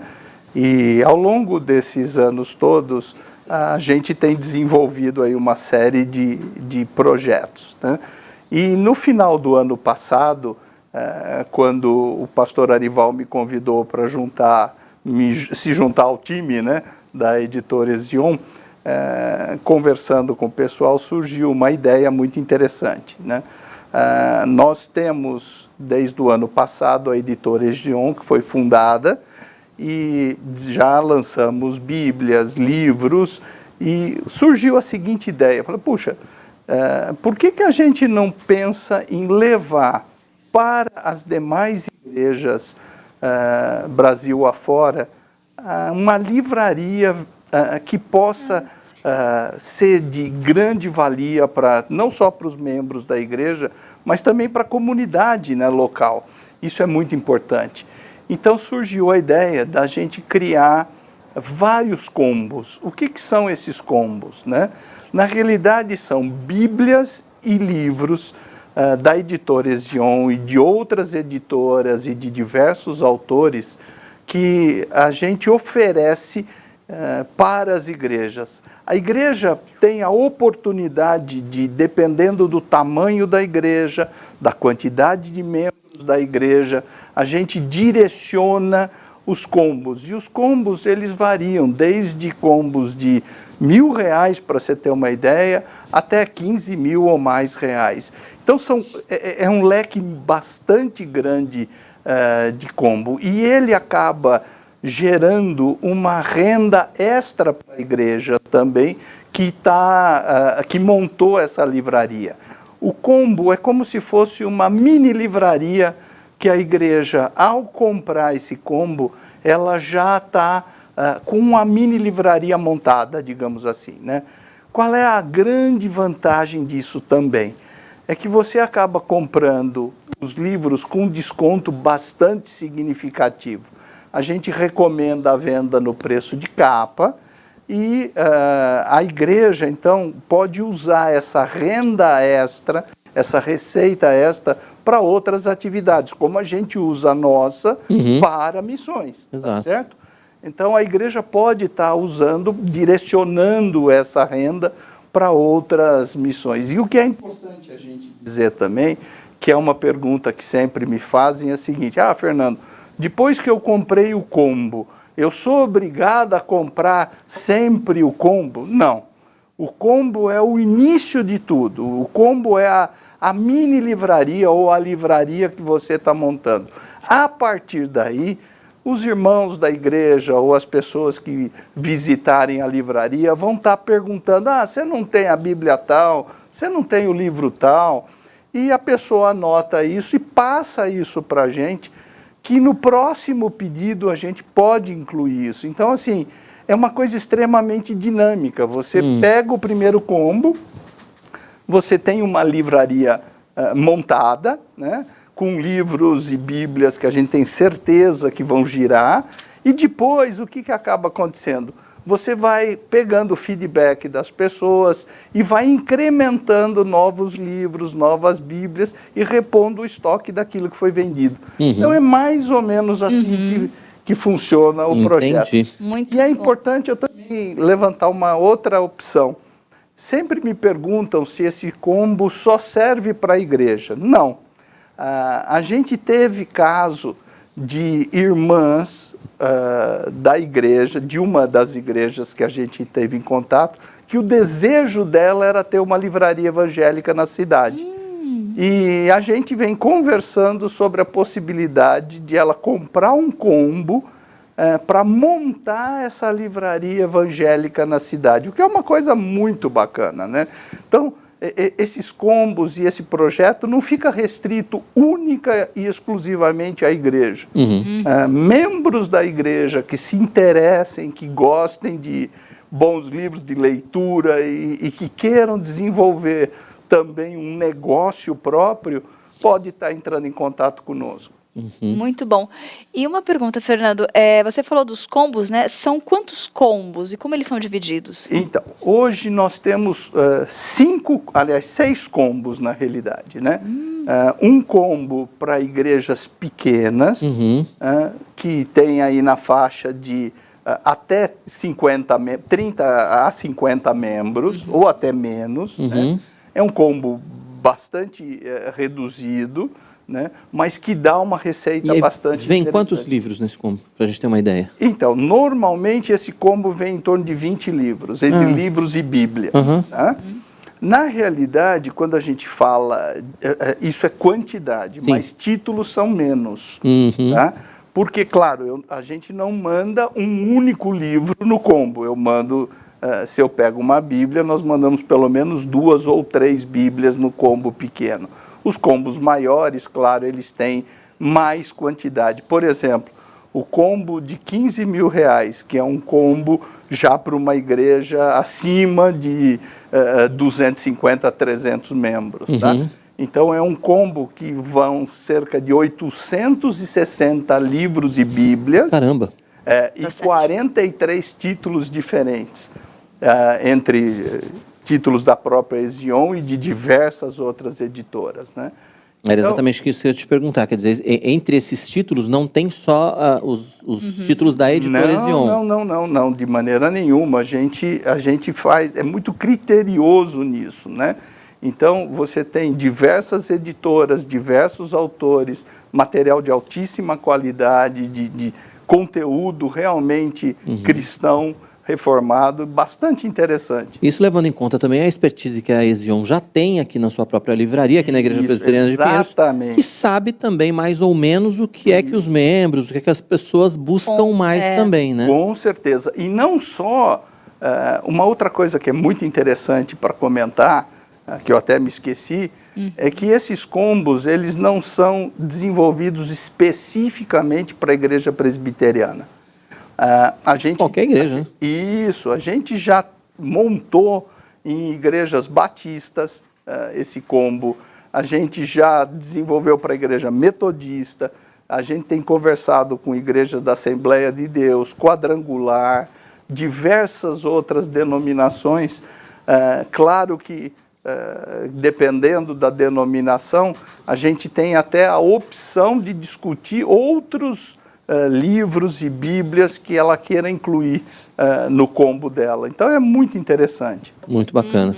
E ao longo desses anos todos, a gente tem desenvolvido aí uma série de projetos, né? E no final do ano passado, quando o pastor Arival me convidou para se juntar ao time, né, da editora Ezion, conversando com o pessoal, surgiu uma ideia muito interessante, né? Nós temos, desde o ano passado, a editora Ezion, que foi fundada, e já lançamos bíblias, livros, e surgiu a seguinte ideia. Eu falei, puxa, por que a gente não pensa em levar para as demais igrejas Brasil afora, uma livraria que possa ser de grande valia não só para os membros da igreja, mas também para a comunidade, né, local. Isso é muito importante. Então surgiu a ideia da gente criar vários combos. O que são esses combos, né? Na realidade são bíblias e livros da editora Ezion e de outras editoras e de diversos autores que a gente oferece para as igrejas. A igreja tem a oportunidade de, dependendo do tamanho da igreja, da quantidade de membros da igreja, a gente direciona os combos. E os combos, eles variam desde combos de R$1.000, para você ter uma ideia, até 15 mil ou mais reais. Então, é um leque bastante grande de combo. E ele acaba gerando uma renda extra para a igreja também, que montou essa livraria. O combo é como se fosse uma mini livraria que a igreja, ao comprar esse combo, ela já está com uma mini livraria montada, digamos assim, né? Qual é a grande vantagem disso também? É que você acaba comprando os livros com um desconto bastante significativo. A gente recomenda a venda no preço de capa e a igreja, então, pode usar essa renda extra, essa receita extra, para outras atividades, como a gente usa a nossa para missões, tá certo? Então, a igreja pode estar usando, direcionando essa renda para outras missões. E o que é importante a gente dizer também, que é uma pergunta que sempre me fazem, é a seguinte: Fernando, depois que eu comprei o combo, eu sou obrigado a comprar sempre o combo? Não. O combo é o início de tudo. O combo é a mini livraria ou a livraria que você está montando. A partir daí, os irmãos da igreja ou as pessoas que visitarem a livraria vão estar perguntando: você não tem a Bíblia tal? Você não tem o livro tal? E a pessoa anota isso e passa isso para a gente, que no próximo pedido a gente pode incluir isso. Então, assim, é uma coisa extremamente dinâmica. Você pega o primeiro combo, você tem uma livraria montada, né, com livros e bíblias que a gente tem certeza que vão girar, e depois o que acaba acontecendo? Você vai pegando o feedback das pessoas e vai incrementando novos livros, novas bíblias e repondo o estoque daquilo que foi vendido. Então é mais ou menos assim que funciona o projeto. Muito e é importante eu também levantar uma outra opção. Sempre me perguntam se esse combo só serve para a igreja. Não. A gente teve caso de irmãs da igreja, de uma das igrejas que a gente teve em contato, que o desejo dela era ter uma livraria evangélica na cidade. E a gente vem conversando sobre a possibilidade de ela comprar um combo para montar essa livraria evangélica na cidade, o que é uma coisa muito bacana, né? Então, esses combos e esse projeto não fica restrito única e exclusivamente à igreja. Membros da igreja que se interessem, que gostem de bons livros de leitura e que queiram desenvolver também um negócio próprio, pode estar entrando em contato conosco. Muito bom. E uma pergunta, Fernando, você falou dos combos, né? São quantos combos e como eles são divididos? Então, hoje nós temos 6 combos na realidade, né? Um combo para igrejas pequenas, que tem aí na faixa de até 30 a 50 membros, ou até menos, né? É um combo bastante reduzido, né? Mas que dá uma receita bastante Vem interessante. quantos livros nesse combo, para a gente ter uma ideia? Então, normalmente esse combo vem em torno de 20 livros, entre livros e Bíblia. Tá? Na realidade, quando a gente fala, isso é quantidade, mas títulos são menos. Tá? Porque, claro, a gente não manda um único livro no combo. Eu mando, se eu pego uma Bíblia, nós mandamos pelo menos 2 ou 3 Bíblias no combo pequeno. Os combos maiores, claro, eles têm mais quantidade. Por exemplo, o combo de R$15 mil, que é um combo já para uma igreja acima de 250 a 300 membros. Tá? Então, é um combo que vão cerca de 860 livros e bíblias. Caramba! E 43 títulos diferentes, entre títulos da própria Ezion e de diversas outras editoras, né? Era exatamente isso que eu ia te perguntar, quer dizer, entre esses títulos não tem só os títulos da editora Ezion? Não, de maneira nenhuma. A gente faz, é muito criterioso nisso, né? Então, você tem diversas editoras, diversos autores, material de altíssima qualidade, de conteúdo realmente cristão, reformado, bastante interessante. Isso levando em conta também a expertise que a Ezion já tem aqui na sua própria livraria, aqui na Igreja Presbiteriana de Pinheiros, que sabe também mais ou menos o que é que os membros, o que é que as pessoas buscam mais também, né? Com certeza. E não só, uma outra coisa que é muito interessante para comentar, que eu até me esqueci, é que esses combos, eles não são desenvolvidos especificamente para a igreja presbiteriana. Qualquer igreja, né? Isso, a gente já montou em igrejas batistas esse combo, a gente já desenvolveu para a igreja metodista, a gente tem conversado com igrejas da Assembleia de Deus, Quadrangular, diversas outras denominações. Claro que, dependendo da denominação, a gente tem até a opção de discutir outros livros e bíblias que ela queira incluir no combo dela. Então é muito interessante. Muito bacana.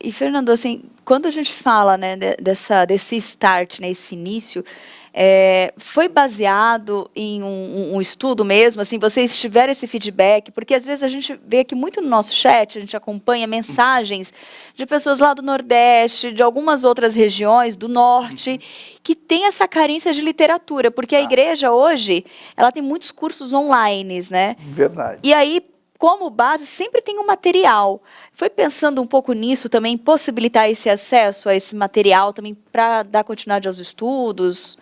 E Fernando, assim, quando a gente fala, né, desse start, né, esse início, foi baseado em um estudo mesmo, assim, vocês tiveram esse feedback, porque às vezes a gente vê aqui muito no nosso chat, a gente acompanha mensagens de pessoas lá do Nordeste, de algumas outras regiões do Norte, que tem essa carência de literatura, porque a igreja hoje, ela tem muitos cursos online, né? Verdade. E aí, como base, sempre tem um material. Foi pensando um pouco nisso também, possibilitar esse acesso a esse material também para dar continuidade aos estudos?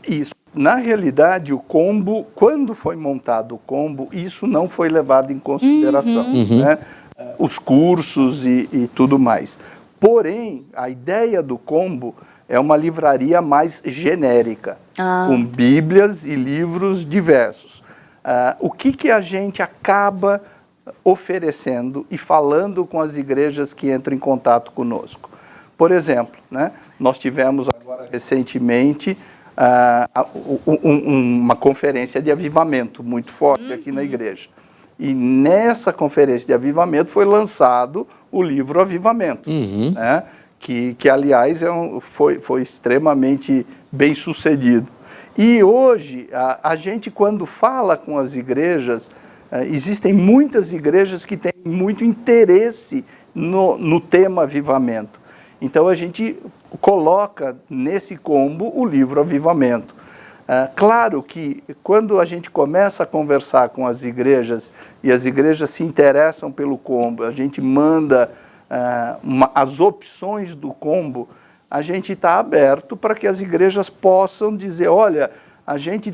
Isso. Na realidade, o combo, quando foi montado o combo, isso não foi levado em consideração, né? Os cursos e tudo mais. Porém, a ideia do combo é uma livraria mais genérica, com bíblias e livros diversos. O que a gente acaba oferecendo e falando com as igrejas que entram em contato conosco? Por exemplo, né, nós tivemos agora recentemente uma conferência de avivamento muito forte aqui na igreja. E nessa conferência de avivamento foi lançado o livro Avivamento, né, que aliás, foi extremamente bem sucedido. E hoje, a gente quando fala com as igrejas, existem muitas igrejas que têm muito interesse no tema avivamento. Então a gente coloca nesse combo o livro Avivamento. Claro que quando a gente começa a conversar com as igrejas e as igrejas se interessam pelo combo, a gente manda as opções do combo, a gente está aberto para que as igrejas possam dizer, olha, a gente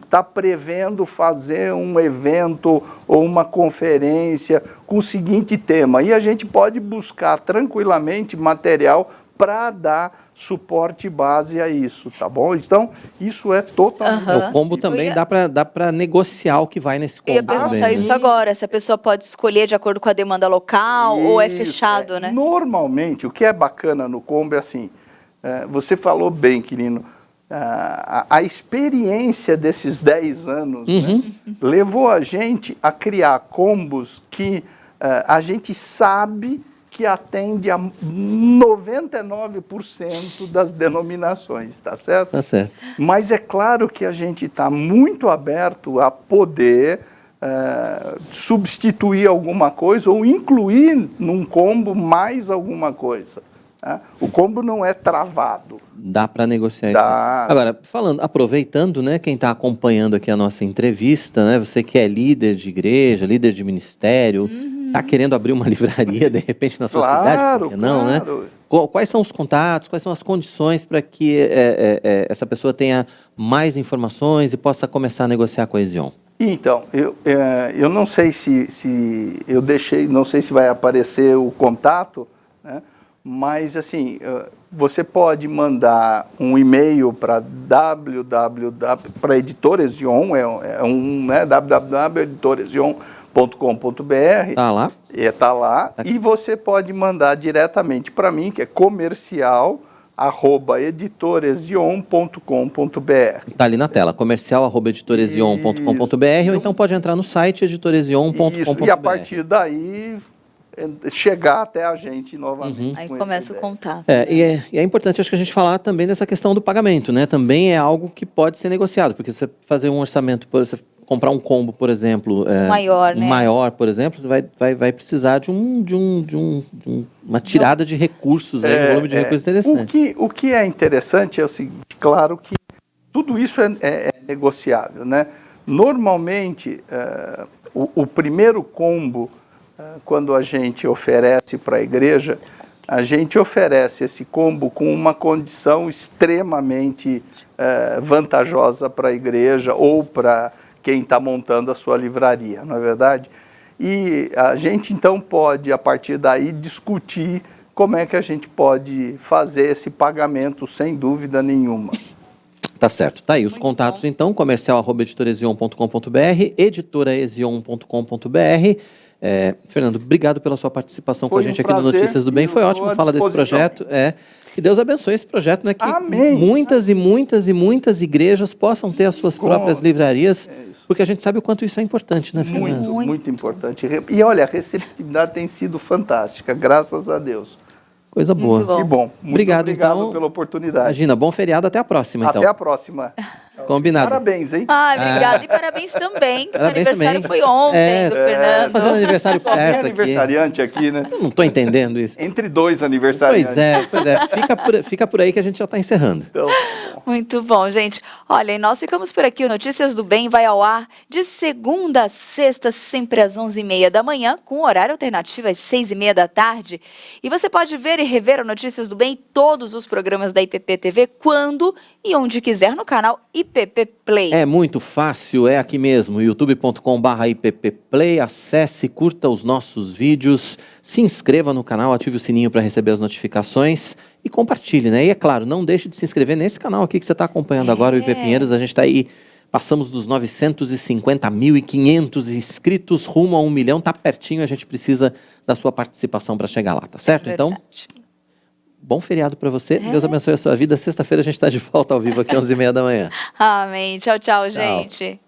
está prevendo fazer um evento ou uma conferência com o seguinte tema, e a gente pode buscar tranquilamente material para dar suporte base a isso, tá bom? Então, isso é totalmente... O combo também dá para negociar o que vai nesse combo. Eu ia perguntar isso agora, se a pessoa pode escolher de acordo com a demanda local ou é fechado, né? Normalmente, o que é bacana no combo é assim, você falou bem, Quirino, a experiência desses 10 anos, né, levou a gente a criar combos que a gente sabe que atende a 99% das denominações, tá certo? Tá certo. Mas é claro que a gente está muito aberto a poder substituir alguma coisa ou incluir num combo mais alguma coisa. O combo não é travado. Dá para negociar. Dá. Agora, aproveitando, né, quem está acompanhando aqui a nossa entrevista, né, você que é líder de igreja, líder de ministério, está querendo abrir uma livraria, de repente, na sua cidade? Por que não, né? Quais são os contatos, quais são as condições para que essa pessoa tenha mais informações e possa começar a negociar com a Ezion? Então, eu não sei se eu deixei, não sei se vai aparecer o contato, né? Mas, assim, você pode mandar um e-mail para para Editora Ezion, né, www.editorezion.com.br. Está lá? Está lá. E você pode mandar diretamente para mim, que é comercial@editorezion.com.br. Está ali na tela, comercial@editorezion.com.br, ou então pode entrar no site editorezion.com.br. Isso, e a partir daí chegar até a gente novamente. Aí começa o contato. E é importante, acho que a gente falar também dessa questão do pagamento, né? Também é algo que pode ser negociado, porque você fazer um orçamento, você comprar um combo, por exemplo, maior, né? Maior, por exemplo, você vai precisar de uma tirada de recursos, um volume de recursos interessante. O que é interessante é o seguinte, claro que tudo isso é negociável, né? Normalmente, o primeiro combo, quando a gente oferece para a igreja, a gente oferece esse combo com uma condição extremamente vantajosa para a igreja ou para quem está montando a sua livraria, não é verdade? E a gente então pode, a partir daí, discutir como é que a gente pode fazer esse pagamento sem dúvida nenhuma. Tá certo. Tá aí os contatos, então, comercial@editoraesion.com.br, editoraesion.com.br. Fernando, obrigado pela sua participação com a gente aqui no Notícias do Bem. Foi ótimo falar desse projeto. Que Deus abençoe esse projeto, né? Que muitas e muitas e muitas igrejas possam ter as suas próprias livrarias, porque a gente sabe o quanto isso é importante, né, Fernando? Muito importante. E olha, a receptividade tem sido fantástica, graças a Deus. Coisa boa. Que bom. Muito obrigado então, pela oportunidade. Imagina, bom feriado, até a próxima, então. Até a próxima. Combinado. Parabéns, hein? Obrigada. E parabéns também, que Parabéns o aniversário também. foi ontem do Fernando. Fazendo aniversário Só tem perto aqui. aniversariante aqui, né? Eu não estou entendendo isso. Entre dois aniversariantes. Pois é. Fica por aí que a gente já está encerrando. Então, Muito bom, gente. Olha, e nós ficamos por aqui. O Notícias do Bem vai ao ar de segunda a sexta, sempre às 11h30 da manhã, com horário alternativo às 6h30 da tarde. E você pode ver e rever o Notícias do Bem em todos os programas da IPP TV, quando e onde quiser, no canal IPP Play. É muito fácil, é aqui mesmo, youtube.com/ippplay. Acesse, curta os nossos vídeos, se inscreva no canal, ative o sininho para receber as notificações e compartilhe, né? E é claro, não deixe de se inscrever nesse canal aqui que você está acompanhando agora, o IP Pinheiros. A gente está aí, passamos dos 950.500 inscritos, rumo a 1 milhão, tá pertinho, a gente precisa da sua participação para chegar lá, tá certo? Então, bom feriado para você, Deus abençoe a sua vida. Sexta-feira a gente está de volta ao vivo aqui às 11h30 da manhã. Amém. Tchau, tchau, gente.